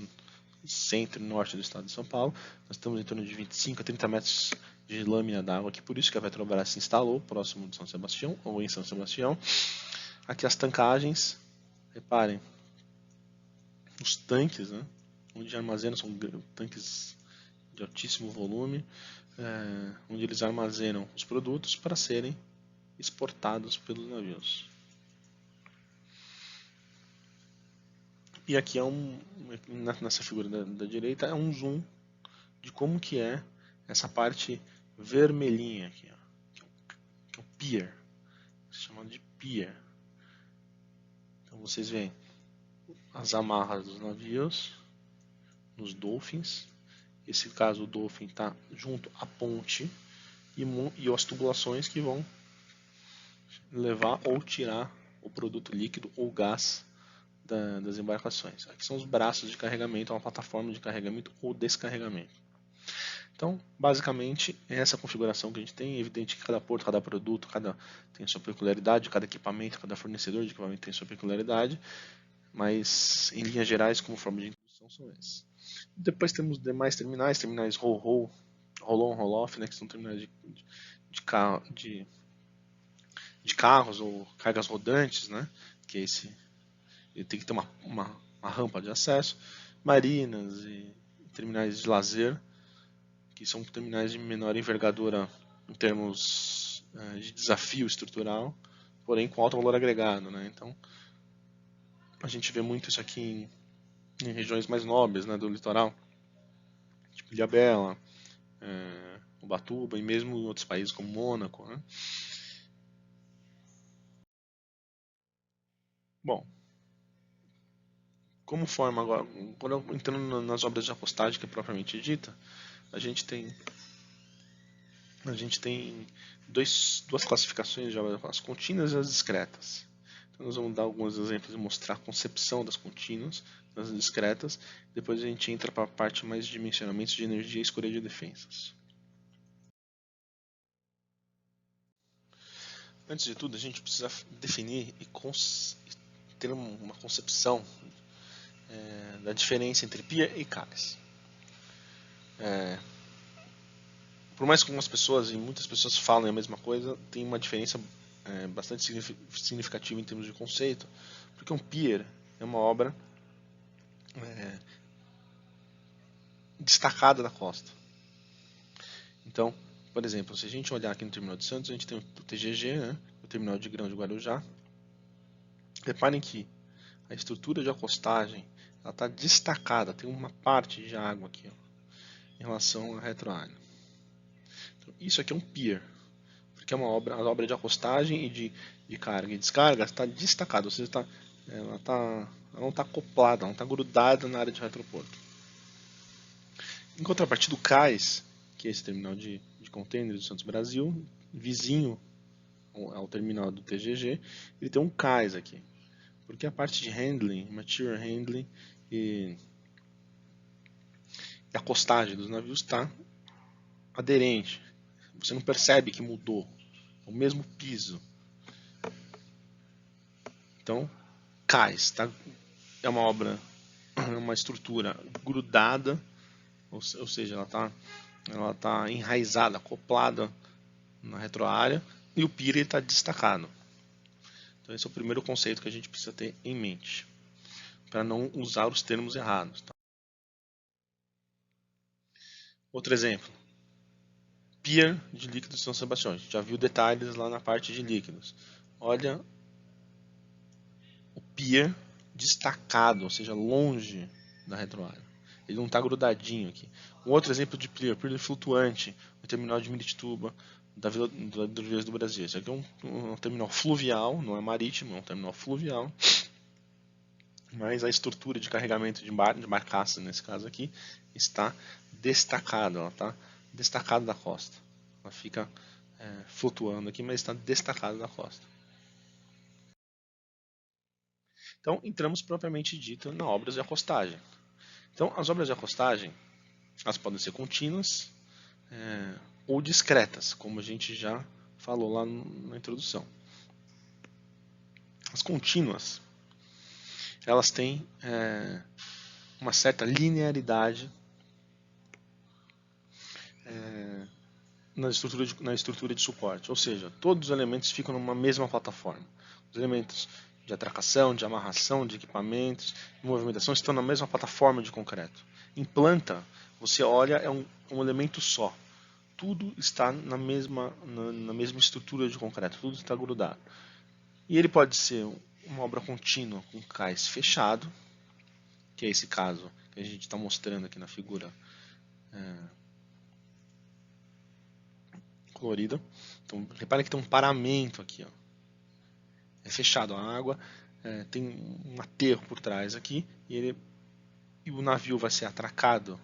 centro e norte do estado de São Paulo. Nós estamos em torno de 25 a 30 metros de lâmina d'água aqui, por isso que a Petrobras se instalou próximo de São Sebastião, ou em São Sebastião. Aqui as tancagens, reparem, os tanques, né, onde armazenam, são tanques de altíssimo volume, onde eles armazenam os produtos para serem exportados pelos navios. E aqui nessa figura da direita é um zoom de como que é essa parte vermelhinha aqui, ó, que é o pier, chamado de pier. Então vocês veem as amarras dos navios, nos dolphins. Esse caso o dolphin está junto à ponte e as tubulações que vão levar ou tirar o produto líquido ou gás das embarcações. Aqui são os braços de carregamento, uma plataforma de carregamento ou descarregamento. Então, basicamente, é essa configuração que a gente tem. É evidente que cada porto, cada produto, tem a sua peculiaridade, cada equipamento, cada fornecedor de equipamento tem a sua peculiaridade, mas, em linhas gerais, como forma de introdução, são esses. Depois temos demais terminais roll-on, roll-off, né, que são terminais de carros ou cargas rodantes, né, que é ele tem que ter uma rampa de acesso, marinas e terminais de lazer, que são terminais de menor envergadura em termos de desafio estrutural, porém com alto valor agregado, né? Então, a gente vê muito isso aqui em regiões mais nobres, né, do litoral, tipo Ilhabela, Ubatuba e mesmo em outros países como Mônaco, né? Bom, como forma agora, quando entrando nas obras de acostagem que é propriamente dita, a gente tem duas classificações de obras, as contínuas e as discretas. Então nós vamos dar alguns exemplos e mostrar a concepção das contínuas, das discretas, depois a gente entra para a parte mais de dimensionamentos de energia e escolha de defesas. Antes de tudo, a gente precisa definir e ter uma concepção da diferença entre pier e cais. Por mais que algumas pessoas e muitas pessoas falem a mesma coisa, tem uma diferença bastante significativa em termos de conceito, porque um pier é uma obra destacada da costa. Então, por exemplo, se a gente olhar aqui no terminal de Santos, a gente tem o TGG, né, o terminal de grãos de Guarujá. Reparem que a estrutura de acostagem está destacada, tem uma parte de água aqui, ó, em relação à retroárea. Então, isso aqui é um pier, porque é a obra de acostagem e de carga e descarga está destacada, ou seja, ela não está acoplada, não está grudada na área de retroporto. Em contrapartida, o cais, que é esse terminal de contêineres do Santos Brasil, vizinho ao terminal do TGG, ele tem um cais aqui, porque a parte de handling, material handling e a costagem dos navios está aderente. Você não percebe que mudou, é o mesmo piso. Então, cais, tá? É uma obra, uma estrutura grudada, ou seja, ela tá enraizada, acoplada na retroárea, e o pier está destacado. Então esse é o primeiro conceito que a gente precisa ter em mente, para não usar os termos errados. Tá? Outro exemplo, pier de líquidos de São Sebastião. A gente já viu detalhes lá na parte de líquidos. Olha o pier destacado, ou seja, longe da retroárea. Ele não está grudadinho aqui. Um outro exemplo de pier flutuante, o terminal de Miritituba, da Vila do Brasil. Esse aqui é um terminal fluvial, não é marítimo, é um terminal fluvial. Mas a estrutura de carregamento de barcaça, nesse caso aqui, está destacada. Ela está destacada da costa. Ela fica flutuando aqui, mas está destacada da costa. Então, entramos propriamente dito na obras de acostagem. Então, as obras de acostagem, elas podem ser contínuas ou discretas, como a gente já falou lá na introdução. As contínuas, elas têm uma certa linearidade na estrutura de suporte, ou seja, todos os elementos ficam numa mesma plataforma. Os elementos de atracação, de amarração, de equipamentos, de movimentação estão na mesma plataforma de concreto. Em planta, você olha, é um elemento só. Tudo está na mesma estrutura de concreto, tudo está grudado. E ele pode ser uma obra contínua com cais fechado, que é esse caso que a gente está mostrando aqui na figura colorida. Então, repare que tem um paramento aqui, ó. É fechado a água, tem um aterro por trás aqui e o navio vai ser atracado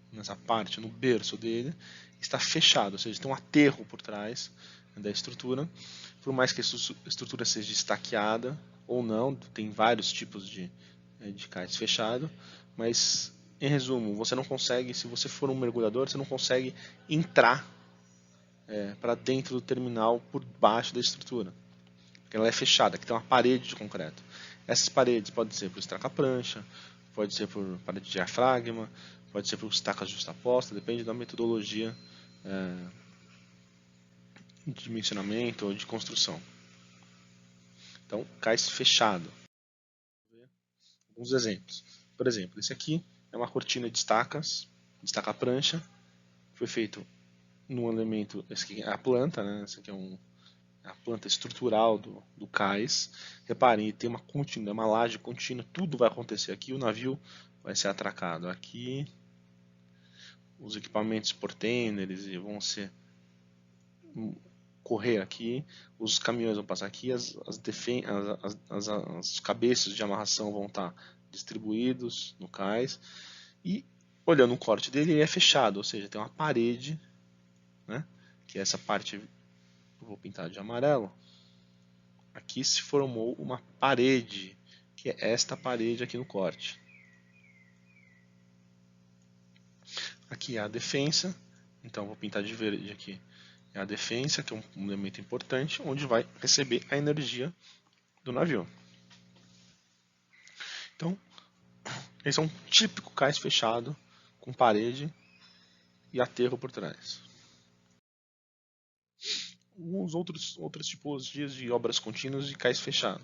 nessa parte, no berço dele, está fechado, ou seja, tem um aterro por trás da estrutura. Por mais que a estrutura seja estaqueada ou não, tem vários tipos de de cais fechado, mas em resumo, você não consegue, se você for um mergulhador, você não consegue entrar para dentro do terminal por baixo da estrutura, porque ela é fechada, que tem uma parede de concreto. Essas paredes podem ser por estaca-prancha, pode ser por parede de diafragma, pode ser por estacas justapostas, depende da metodologia de dimensionamento ou de construção. Então, cais fechado. Alguns exemplos. Por exemplo, esse aqui é uma cortina de estacas, de estaca-prancha, foi feito num elemento, esse aqui é a planta, né? Esse aqui é a planta estrutural do cais. Reparem, tem uma contínua, uma laje contínua, tudo vai acontecer aqui, o navio vai ser atracado aqui, os equipamentos portêneres vão ser correr aqui, os caminhões vão passar aqui, as cabeças de amarração vão estar distribuídos no cais, e olhando o corte dele, ele é fechado, ou seja, tem uma parede, né, que é essa parte, eu vou pintar de amarelo, aqui se formou uma parede, que é esta parede aqui no corte. Aqui é a defensa, então vou pintar de verde aqui. É a defensa, que é um elemento importante, onde vai receber a energia do navio. Então, esse é um típico cais fechado, com parede e aterro por trás. Outras tipologias de obras contínuas de cais fechado.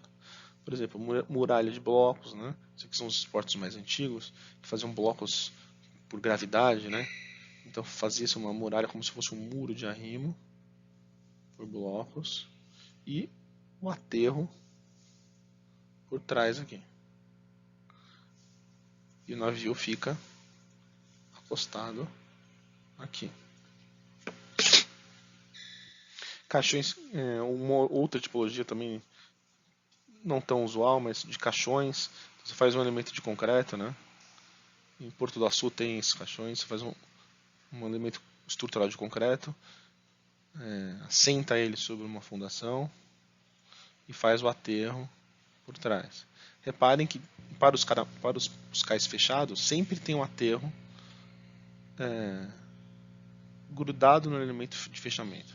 Por exemplo, muralha de blocos, né? Esses aqui são os esportes mais antigos, que faziam blocos por gravidade, né? Então fazia-se uma muralha como se fosse um muro de arrimo por blocos e o aterro por trás aqui. E o navio fica acostado aqui. Caixões, uma outra tipologia também não tão usual, mas de caixões. Você faz um elemento de concreto, né? Em Porto do Açu tem esses caixões. Você faz um elemento estrutural de concreto, assenta ele sobre uma fundação e faz o aterro por trás. Reparem que para os cais fechados sempre tem um aterro grudado no elemento de fechamento.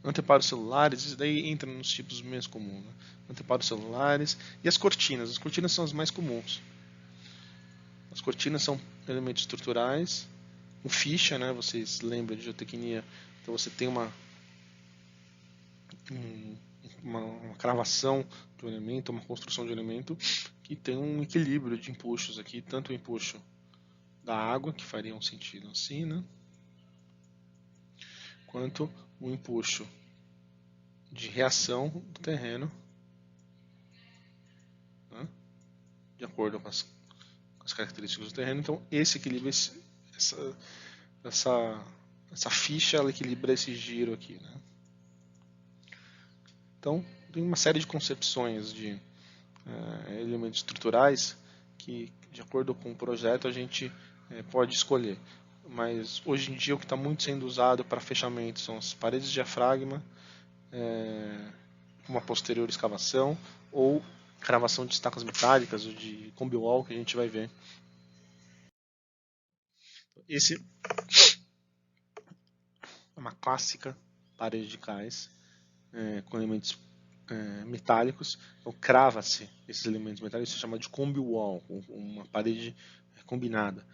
Anteparos celulares, isso daí entra nos tipos menos comuns. Né? Anteparos celulares e as cortinas. As cortinas são as mais comuns. As cortinas são elementos estruturais. O ficha, né? Vocês lembram de geotecnia? Então você tem uma cravação de um elemento, uma construção de um elemento que tem um equilíbrio de empuxos aqui, tanto o empuxo da água, que faria um sentido assim, né? Quanto o empuxo de reação do terreno, né? De acordo com as características do terreno. Então esse equilíbrio, essa ficha, ela equilibra esse giro aqui, né? Então tem uma série de concepções de elementos estruturais que, de acordo com o projeto, a gente pode escolher. Mas hoje em dia o que está muito sendo usado para fechamento são as paredes de diafragma, uma posterior escavação ou cravação de estacas metálicas ou de combi wall, que a gente vai ver. Esse é uma clássica parede de cais com elementos metálicos. Então crava-se esses elementos metálicos, isso é chamado de combi wall, uma parede combinada.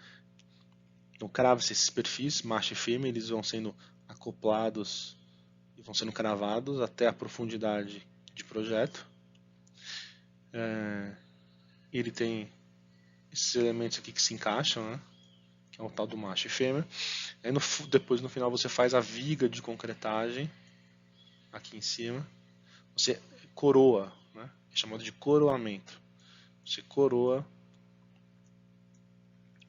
Então crava-se esses perfis, macho e fêmea, eles vão sendo acoplados e vão sendo cravados até a profundidade de projeto. Ele tem esses elementos aqui que se encaixam, né? Que é o tal do macho e fêmea. Aí depois no final você faz a viga de concretagem aqui em cima. Você coroa, né? É chamado de coroamento. Você coroa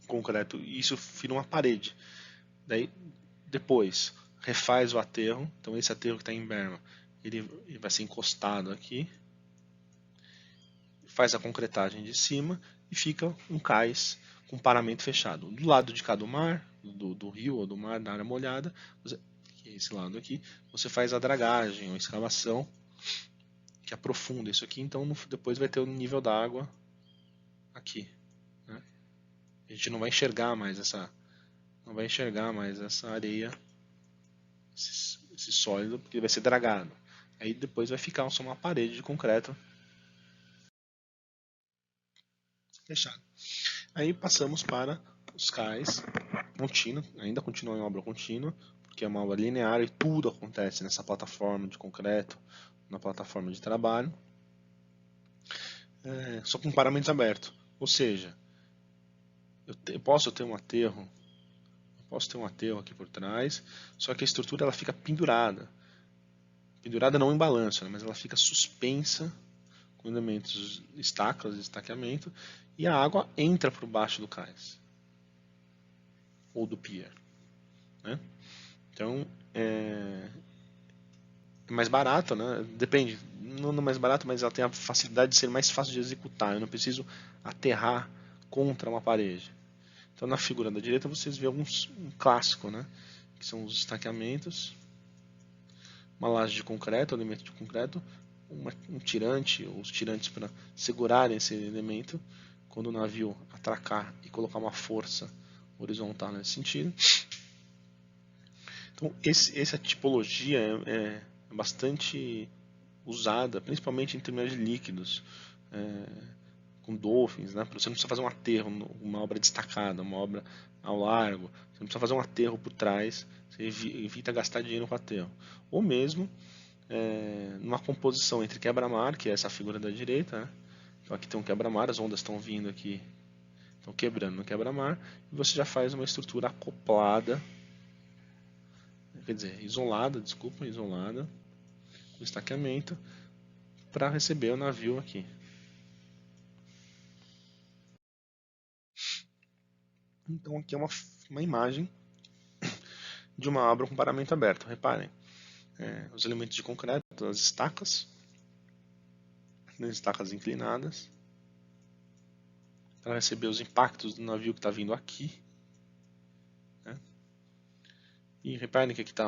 o concreto e isso vira uma parede. Daí depois refaz o aterro. Então esse aterro que está em berma, ele vai ser encostado aqui. Faz a concretagem de cima e fica um cais com paramento fechado. Do lado de cada mar, do rio ou do mar, da área molhada, que é esse lado aqui, você faz a dragagem ou escavação que aprofunda isso aqui, então depois vai ter o nível da água aqui, né? A gente não vai enxergar mais essa areia, esse sólido, porque ele vai ser dragado. Aí depois vai ficar só uma parede de concreto fechada. Aí passamos para os cais contínuo, ainda continua em obra contínua, porque é uma obra linear e tudo acontece nessa plataforma de concreto, na plataforma de trabalho, só com paramentos abertos. Ou seja, eu posso ter um aterro aqui por trás, só que a estrutura ela fica pendurada. Pendurada não em balanço, né, mas ela fica suspensa com elementos estacas, estaqueamento, e a água entra por baixo do cais ou do pier, né? Então é mais barato, né? Depende, não é mais barato, mas ela tem a facilidade de ser mais fácil de executar. Eu não preciso aterrar contra uma parede. Então na figura da direita vocês vêem um clássico, né? Que são os estaqueamentos, uma laje de concreto, elemento de concreto, um tirante, ou os tirantes para segurarem esse elemento quando o navio atracar e colocar uma força horizontal nesse sentido. Então essa tipologia é bastante usada, principalmente em terminais de líquidos, com dolphins, né? Você não precisa fazer um aterro, uma obra destacada, uma obra ao largo, você não precisa fazer um aterro por trás, você evita gastar dinheiro com aterro. Ou mesmo numa composição entre quebra-mar, que é essa figura da direita, né? Então aqui tem um quebra-mar, as ondas estão vindo aqui, estão quebrando no quebra-mar, e você já faz uma estrutura acoplada, quer dizer, isolada, com estaqueamento, para receber o navio aqui. Então aqui é uma imagem de uma obra com paramento aberto. Reparem, os elementos de concreto, as estacas inclinadas, para receber os impactos do navio que está vindo aqui. Né? E reparem que aqui está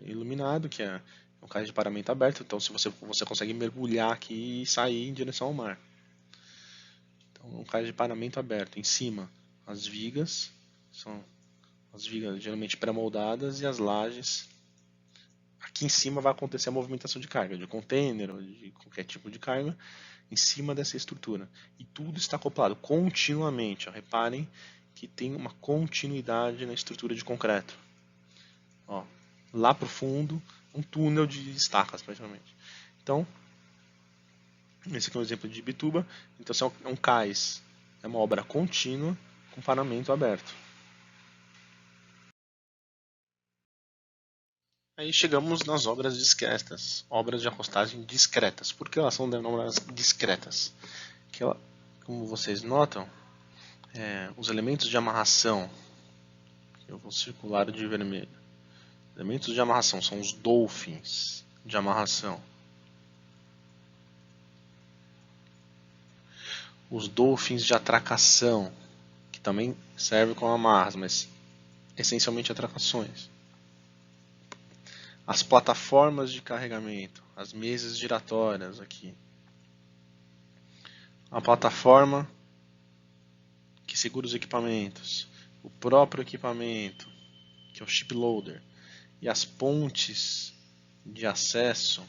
iluminado, que é um cais de paramento aberto, então se você consegue mergulhar aqui e sair em direção ao mar. Então um cais de paramento aberto. Em cima, as vigas, são as vigas geralmente pré-moldadas, e as lajes. Aqui em cima vai acontecer a movimentação de carga, de container ou de qualquer tipo de carga, em cima dessa estrutura. E tudo está acoplado continuamente. Ó. Reparem que tem uma continuidade na estrutura de concreto. Ó, lá para o fundo, um túnel de estacas praticamente. Então, esse aqui é um exemplo de Ibituba. Então, se é um cais, é uma obra contínua com paramento aberto. Aí chegamos nas obras discretas, obras de acostagem discretas. Por que elas são denominadas discretas? Que ela, como vocês notam, os elementos de amarração, eu vou circular de vermelho. Elementos de amarração são os dolphins de amarração. Os dolphins de atracação, que também servem como amarras, mas essencialmente atracações. As plataformas de carregamento, as mesas giratórias aqui. A plataforma que segura os equipamentos, o próprio equipamento, que é o ship loader, e as pontes de acesso,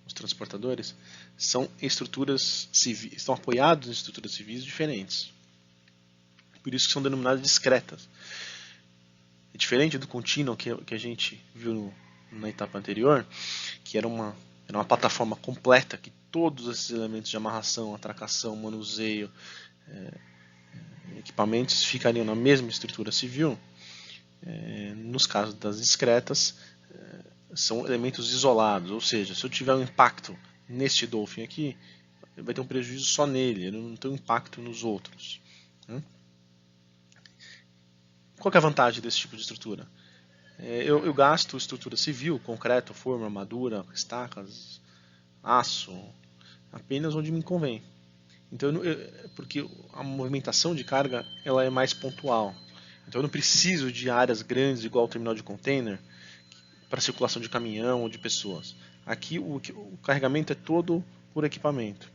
os transportadores, são estruturas civis, estão apoiados em estruturas civis diferentes. Por isso que são denominadas discretas. É diferente do contínuo que a gente viu na etapa anterior, que era uma plataforma completa, que todos esses elementos de amarração, atracação, manuseio, equipamentos ficariam na mesma estrutura civil. Nos casos das discretas, são elementos isolados, ou seja, se eu tiver um impacto neste Dolphin aqui, vai ter um prejuízo só nele, ele não tem um impacto nos outros. Né? Qual que é a vantagem desse tipo de estrutura? Eu gasto estrutura civil, concreto, forma, armadura, estacas, aço, apenas onde me convém. Então, porque a movimentação de carga ela é mais pontual. Então eu não preciso de áreas grandes igual o terminal de container para circulação de caminhão ou de pessoas. Aqui o carregamento é todo por equipamento.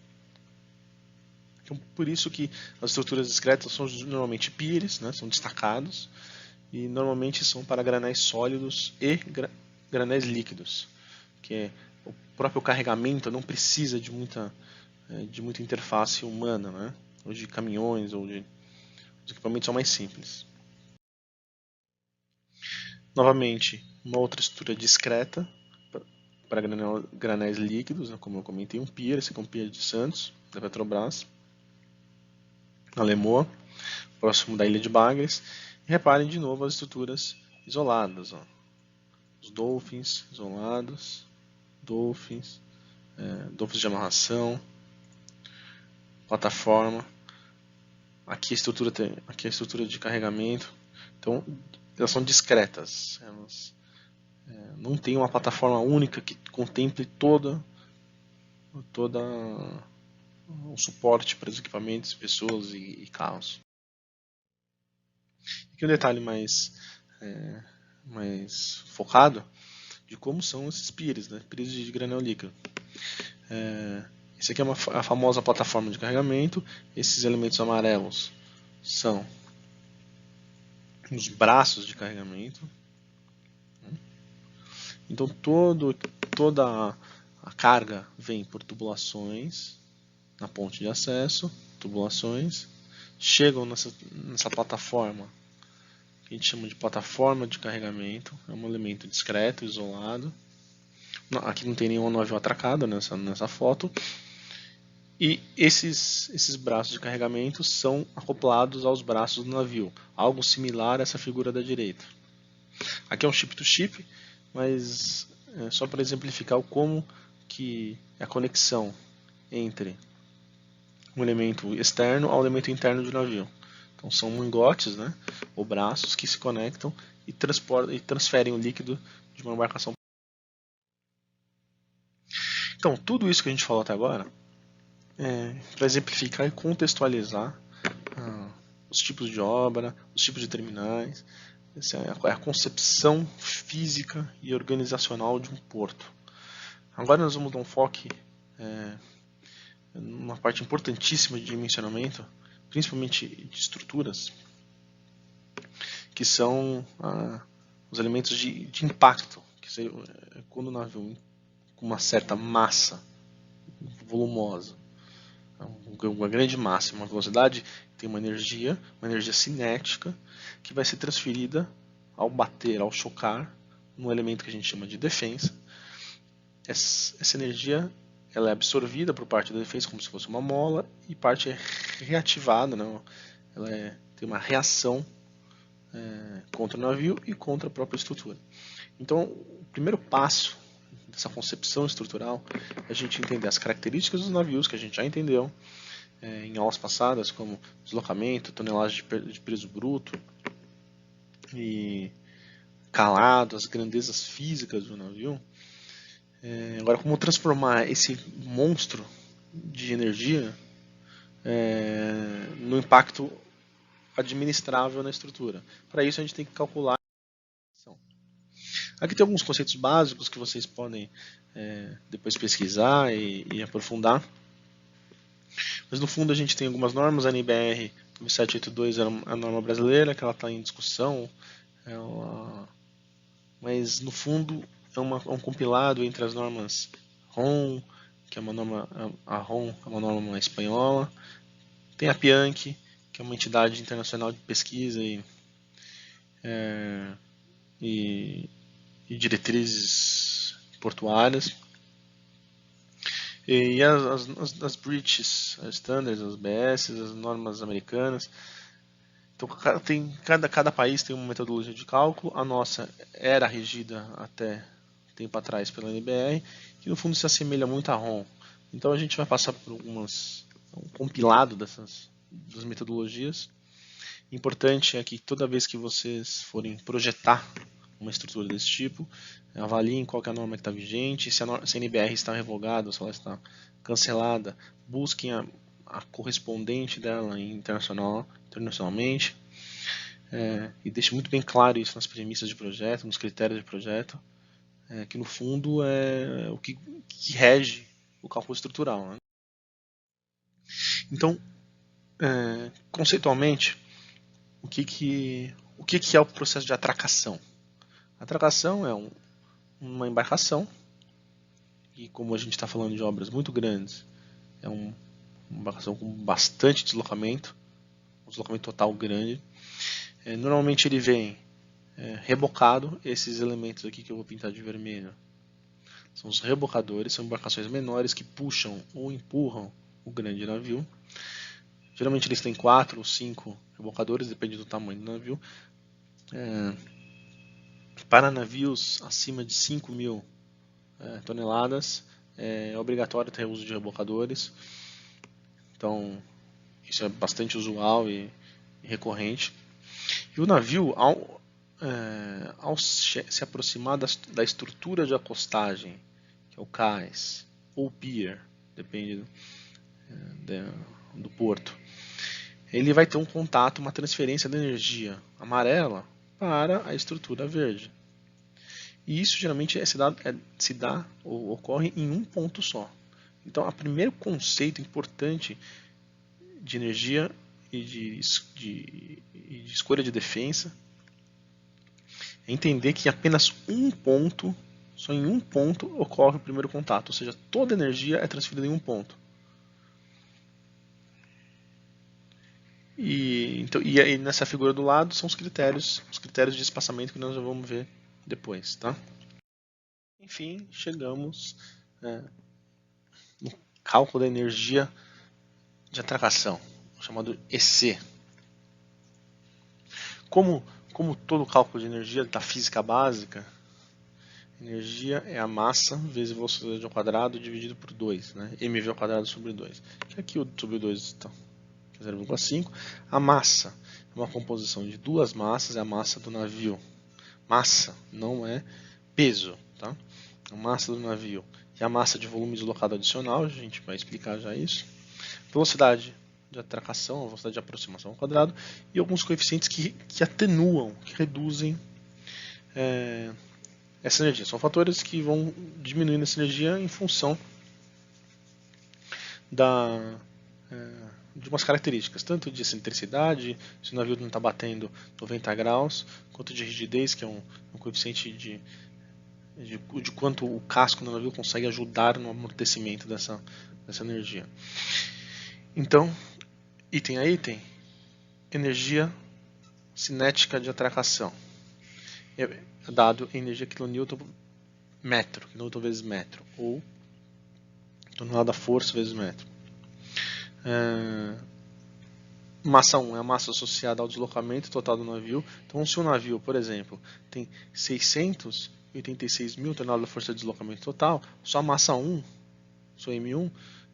Então, por isso que as estruturas discretas são normalmente pires, né, são destacados, e normalmente são para granéis sólidos e granéis líquidos, que é, o próprio carregamento não precisa de muita interface humana, né, ou de caminhões, ou de os equipamentos são mais simples. Novamente, uma outra estrutura discreta para granéis líquidos, né, como eu comentei, um pier, esse aqui é um pier de Santos, da Petrobras, na Lemoa, próximo da Ilha de Bagres. E reparem de novo as estruturas isoladas, ó. Os dolphins isolados, dolphins de amarração, plataforma. Aqui a estrutura de carregamento. Então, elas são discretas. Elas não tem uma plataforma única que contemple todo o suporte para os equipamentos, pessoas e carros. Aqui um detalhe mais focado de como são esses pires, né? Pires de granel líquido. Esse aqui é a famosa plataforma de carregamento. Esses elementos amarelos são os braços de carregamento. Então toda a carga vem por tubulações na ponte de acesso, tubulações, chegam nessa plataforma que a gente chama de plataforma de carregamento. É um elemento discreto, isolado. Aqui não tem nenhum navio atracado nessa foto. E esses braços de carregamento são acoplados aos braços do navio, algo similar a essa figura da direita. Aqui é um ship-to-ship, mas só para exemplificar como que é a conexão entre um elemento externo ao elemento interno do navio. Então são mangotes, né, ou braços que se conectam e transferem o líquido de uma embarcação. Então tudo isso que a gente falou até agora para exemplificar e contextualizar os tipos de obra, os tipos de terminais. Essa é a concepção física e organizacional de um porto. Agora nós vamos dar um foco numa parte importantíssima de dimensionamento, principalmente de estruturas, que são os elementos de impacto, que é quando o navio com uma certa massa volumosa, uma grande massa, uma velocidade, tem uma energia cinética, que vai ser transferida ao bater, ao chocar, num elemento que a gente chama de defensa. Essa energia ela é absorvida por parte da defensa como se fosse uma mola, e parte é reativada, né? Ela tem uma reação contra o navio e contra a própria estrutura. Então, o primeiro passo dessa concepção estrutural é a gente entender as características dos navios, que a gente já entendeu em aulas passadas, como deslocamento, tonelagem de peso bruto e calado, as grandezas físicas do navio. Agora, como transformar esse monstro de energia no impacto administrável na estrutura? Para isso, a gente tem que calcular a. Aqui tem alguns conceitos básicos que vocês podem depois pesquisar e aprofundar. Mas no fundo a gente tem algumas normas, a NBR 9782 é a norma brasileira, que ela está em discussão, mas no fundo é um compilado entre as normas RON, que é uma norma, a RON é uma norma espanhola, tem a PIANC, que é uma entidade internacional de pesquisa e diretrizes portuárias. E as British Standards, as BS, as normas americanas. Então, cada país tem uma metodologia de cálculo. A nossa era regida até tempo atrás pela NBR, que no fundo se assemelha muito à ROM. Então a gente vai passar por um compilado das metodologias. Importante é que toda vez que vocês forem projetar uma estrutura desse tipo, avaliem qual é a norma que está vigente, se a NBR está revogada, se ela está cancelada, busquem a correspondente dela internacionalmente, e deixe muito bem claro isso nas premissas de projeto, nos critérios de projeto, que no fundo o que rege o cálculo estrutural, né? Então, conceitualmente, o que é o processo de atracação? A atracação é uma embarcação, e como a gente está falando de obras muito grandes, é uma embarcação com bastante deslocamento, um deslocamento total grande. Normalmente ele vem rebocado, esses elementos aqui que eu vou pintar de vermelho são os rebocadores, são embarcações menores que puxam ou empurram o grande navio. Geralmente eles têm 4 ou 5 rebocadores, depende do tamanho do navio. Para navios acima de 5.000 toneladas, é obrigatório ter uso de rebocadores. Então, isso é bastante usual e recorrente. E o navio, ao se aproximar da estrutura de acostagem, que é o cais, ou pier, depende do porto, ele vai ter um contato, uma transferência de energia amarela para a estrutura verde. E isso geralmente se dá ou ocorre em um ponto só. Então, o primeiro conceito importante de energia e de escolha de defesa é entender que em apenas um ponto, só em um ponto ocorre o primeiro contato, ou seja, toda a energia é transferida em um ponto. E aí nessa figura do lado são os critérios de espaçamento que nós já vamos ver depois, tá? Enfim, chegamos no cálculo da energia de atração, chamado EC. Como todo cálculo de energia da física básica, energia é a massa vezes velocidade ao quadrado dividido por 2, né? mv ao quadrado sobre 2. Que aqui o sobre 2 está 0,5. A massa é uma composição de duas massas, é a massa do navio. Massa não é peso, tá? A massa do navio e a massa de volume deslocado adicional, a gente vai explicar já isso. Velocidade de atracação, a velocidade de aproximação ao quadrado e alguns coeficientes que atenuam, que reduzem essa energia. São fatores que vão diminuindo essa energia em função de umas características, tanto de excentricidade, se o navio não está batendo 90 graus, quanto de rigidez, que é um coeficiente de quanto o casco do navio consegue ajudar no amortecimento dessa energia. Então, item a item, energia cinética de atracação é dado em energia quilonewton metro, quilonewton vezes metro, ou tonelada força vezes metro. Massa 1 é a massa associada ao deslocamento total do navio. Então, se o navio, por exemplo, tem 686 mil toneladas de força de deslocamento total, sua massa 1, sua M1,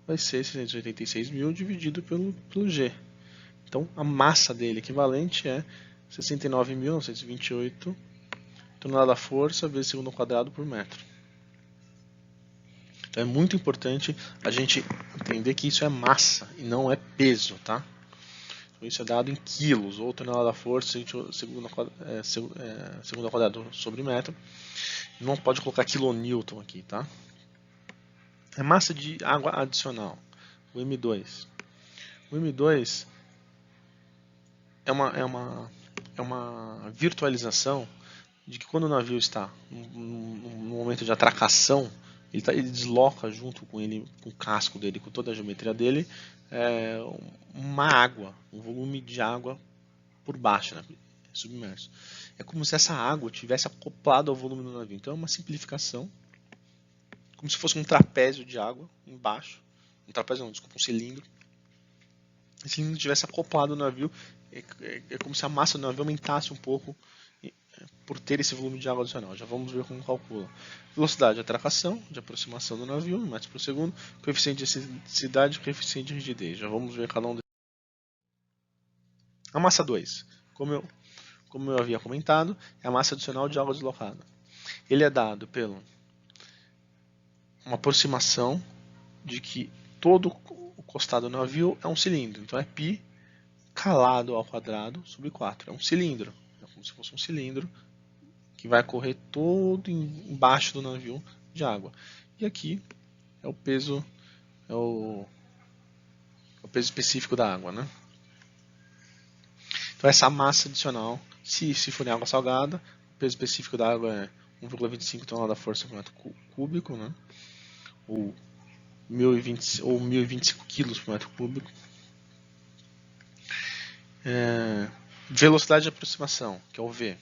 vai ser 686 mil dividido pelo G. Então, a massa dele equivalente é 69.928 toneladas de força vezes segundo ao quadrado por metro. Então, é muito importante a gente entender que isso é massa e não é peso, tá? Isso é dado em quilos, ou tonelada da força segundo ao quadrado sobre metro. Não pode colocar quilonewton aqui, tá? É massa de água adicional, o M2. O M2 é uma virtualização de que quando o navio está no momento de atracação, ele desloca junto com ele, com o casco dele, com toda a geometria dele, uma água, um volume de água por baixo, né, submerso. É como se essa água tivesse acoplado ao volume do navio. Então é uma simplificação, como se fosse um trapézio de água embaixo, um trapézio não, desculpa, um cilindro. Esse cilindro tivesse acoplado no navio, é como se a massa do navio aumentasse um pouco por ter esse volume de água adicional. Já vamos ver como calcula. Velocidade de atracação, de aproximação do navio, em metros por segundo, coeficiente de excentricidade e coeficiente de rigidez. Já vamos ver cada um deles. A massa 2, como eu havia comentado, é a massa adicional de água deslocada. Ele é dado pela uma aproximação de que todo o costado do navio é um cilindro. Então é π calado ao quadrado sobre 4. É um cilindro. É como se fosse um cilindro que vai correr todo embaixo do navio de água. E aqui é o peso, é o peso específico da água, né? Então essa massa adicional, se for em água salgada, o peso específico da água é 1,25 toneladas-força por metro cúbico, né? Ou 1.025 quilos por metro cúbico. Velocidade de aproximação, que é o V.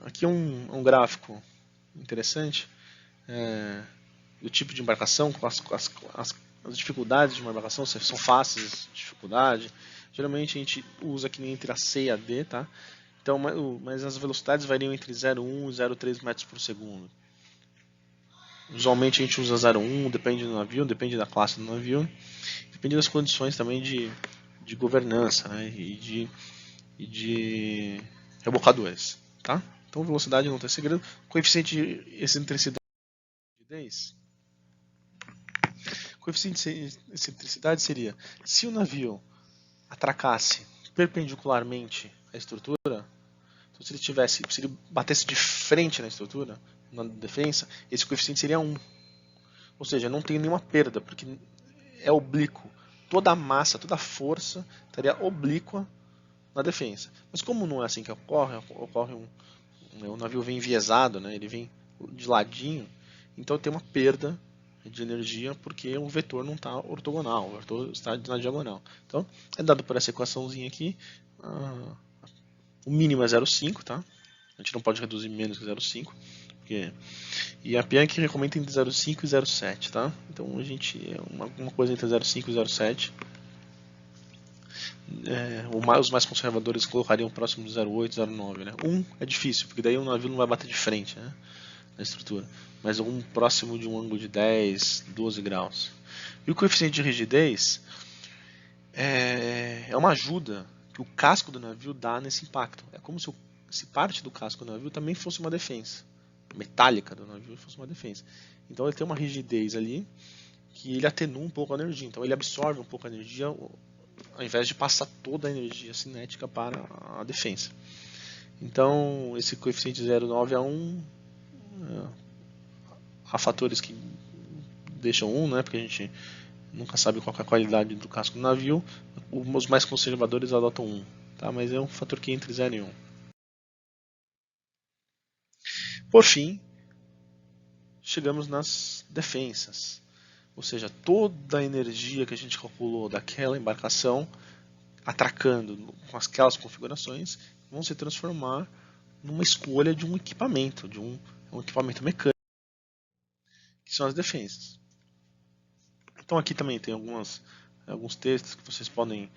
Aqui é um gráfico interessante do tipo de embarcação, com as dificuldades de uma embarcação, se são fáceis de dificuldade. Geralmente a gente usa aqui entre a C e a D, tá? Então, mas as velocidades variam entre 0,1 e 0,3 metros por segundo. Usualmente a gente usa 0,1, depende do navio, depende da classe do navio, depende das condições também de governança, né, e de rebocadores, tá? Então velocidade não tem segredo. Coeficiente de excentricidade. Coeficiente de excentricidade seria se o navio atracasse perpendicularmente à estrutura, então se ele batesse de frente na estrutura, na defesa, esse coeficiente seria 1. Ou seja, não tem nenhuma perda, porque é oblíquo. Toda a massa, toda a força estaria oblíqua na defesa. Mas como não é assim que ocorre o navio vem enviesado, né? Ele vem de ladinho, então tem uma perda de energia porque o vetor não está ortogonal, o vetor está na diagonal. Então é dado por essa equaçãozinha aqui, o mínimo é 0,5, tá? A gente não pode reduzir menos que 0,5, e a Bianchi recomenda entre 0,5 e 0,7, tá? Então a gente é uma coisa entre 0,5 e 0,7. Os mais conservadores colocariam próximo de 0,8, 0,9, né? 1 é difícil, porque daí o navio não vai bater de frente, né, na estrutura. Mas próximo de um ângulo de 10, 12 graus. E o coeficiente de rigidez é uma ajuda que o casco do navio dá nesse impacto. É como se parte do casco do navio também fosse uma defesa. Metálica do navio fosse uma defesa. Então ele tem uma rigidez ali que ele atenua um pouco a energia. Então ele absorve um pouco a energia ao invés de passar toda a energia cinética para a defesa. Então esse coeficiente de 0,9 a 1, há fatores que deixam 1, né, porque a gente nunca sabe qual é a qualidade do casco do navio. Os mais conservadores adotam 1, tá? Mas é um fator que é entre 0 e 1. Por fim, chegamos nas defensas. Ou seja, toda a energia que a gente calculou daquela embarcação, atracando com aquelas configurações, vão se transformar numa escolha de um equipamento, de um equipamento mecânico, que são as defensas. Então aqui também tem alguns textos que vocês podem,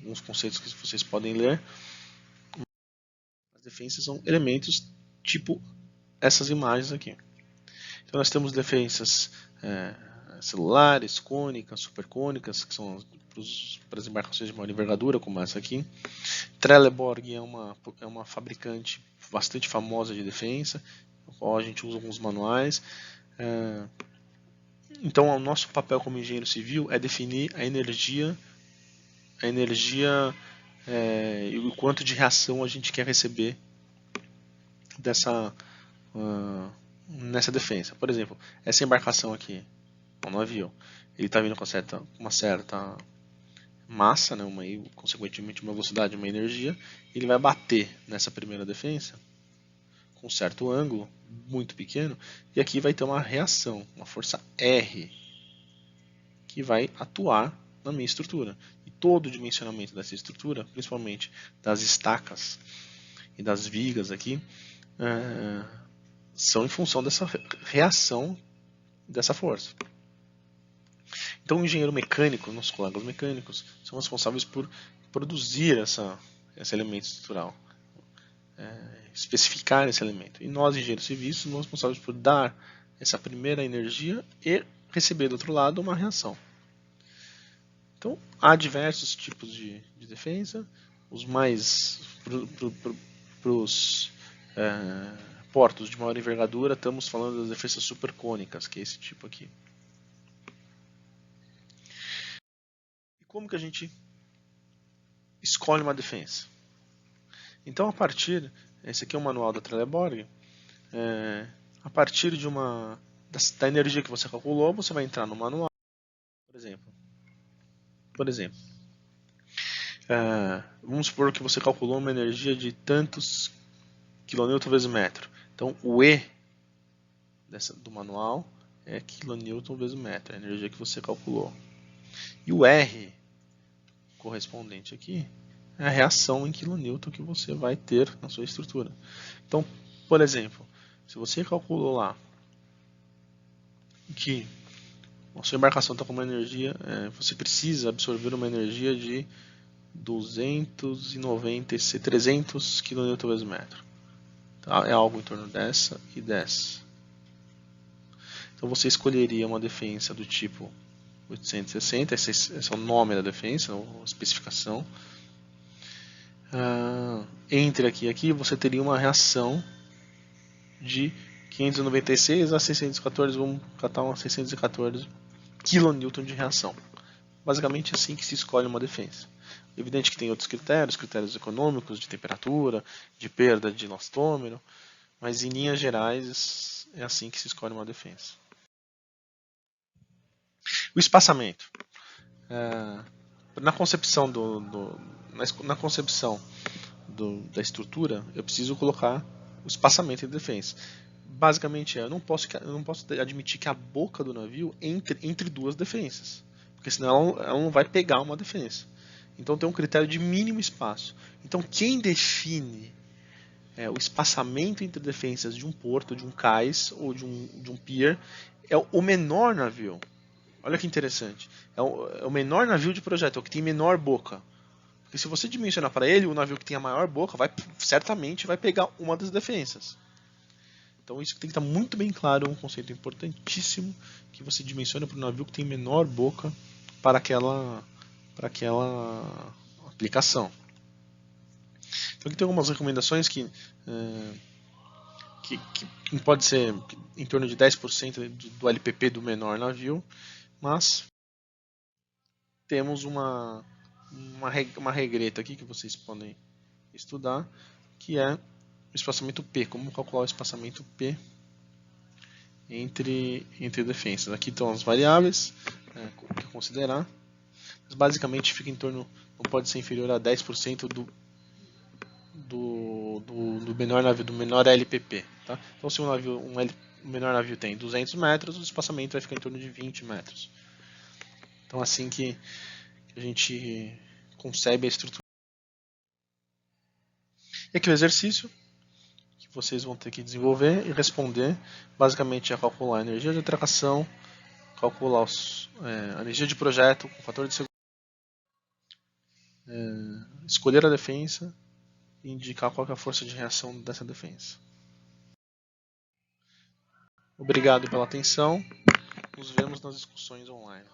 alguns conceitos que vocês podem ler. As defensas são elementos tipo essas imagens aqui. Então nós temos defensas celulares, cônicas, supercônicas, que são para as embarcações de maior envergadura, como essa aqui. Trelleborg é uma fabricante bastante famosa de defensa, no qual a gente usa alguns manuais. Então o nosso papel como engenheiro civil é definir a energia e o quanto de reação a gente quer receber nessa defesa. Por exemplo, essa embarcação aqui, um navio, ele está vindo com uma certa massa, né, consequentemente uma velocidade, uma energia, ele vai bater nessa primeira defesa com um certo ângulo, muito pequeno, e aqui vai ter uma reação, uma força R, que vai atuar na minha estrutura. E todo o dimensionamento dessa estrutura, principalmente das estacas e das vigas aqui, são em função dessa reação dessa força. Então o engenheiro mecânico, nossos colegas mecânicos, são responsáveis por produzir esse elemento estrutural, especificar esse elemento. E nós, engenheiros civis, somos responsáveis por dar essa primeira energia e receber do outro lado uma reação. Então há diversos tipos de defesa. Os mais para os portos de maior envergadura, estamos falando das defesas supercônicas, que é esse tipo aqui. E como que a gente escolhe uma defesa? Então, esse aqui é o manual da Trelleborg, a partir da energia que você calculou, você vai entrar no manual, por exemplo. Vamos supor que você calculou uma energia de tantos kN vezes metro. Então o E do manual é kN vezes metro, a energia que você calculou. E o R correspondente aqui é a reação em kN que você vai ter na sua estrutura. Então, por exemplo, se você calculou lá que a sua embarcação está com uma energia, você precisa absorver uma energia de 300 kN vezes metro. Tá? É algo em torno dessa e dessa. Então você escolheria uma defesa do tipo 860, esse é o nome da defesa, a especificação. Entre aqui e aqui você teria uma reação de 596 a 614, vamos catar uma 614 kN de reação. Basicamente assim que se escolhe uma defesa. Evidente que tem outros critérios econômicos, de temperatura, de perda de elastômero, mas em linhas gerais é assim que se escolhe uma defesa. O espaçamento. Na concepção, da estrutura, eu preciso colocar o espaçamento entre defensas. Basicamente, eu não posso admitir que a boca do navio entre duas defensas, porque senão ela não vai pegar uma defesa. Então tem um critério de mínimo espaço. Então quem define o espaçamento entre defensas de um porto, de um cais ou de um pier é o menor navio. Olha que interessante. É o menor navio de projeto, é o que tem menor boca. Porque se você dimensionar para ele, o navio que tem a maior boca certamente vai pegar uma das defensas. Então isso tem que estar muito bem claro, é um conceito importantíssimo que você dimensiona para o navio que tem menor boca para aquela aplicação. Então aqui tem algumas recomendações que pode ser em torno de 10% do LPP do menor navio, mas temos uma regreta aqui que vocês podem estudar, que é o espaçamento P, como calcular o espaçamento P entre defensas. Aqui estão as variáveis que considerar, mas basicamente fica em torno, não pode ser inferior a 10% do menor navio, do menor LPP. Tá? Então se o menor navio tem 200 metros, o espaçamento vai ficar em torno de 20 metros. Então assim que a gente concebe a estrutura. E aqui o exercício que vocês vão ter que desenvolver e responder, basicamente é calcular a energia de atração, calcular a energia de projeto com fator de segurança, escolher a defesa e indicar qual é a força de reação dessa defesa. Obrigado pela atenção, nos vemos nas discussões online.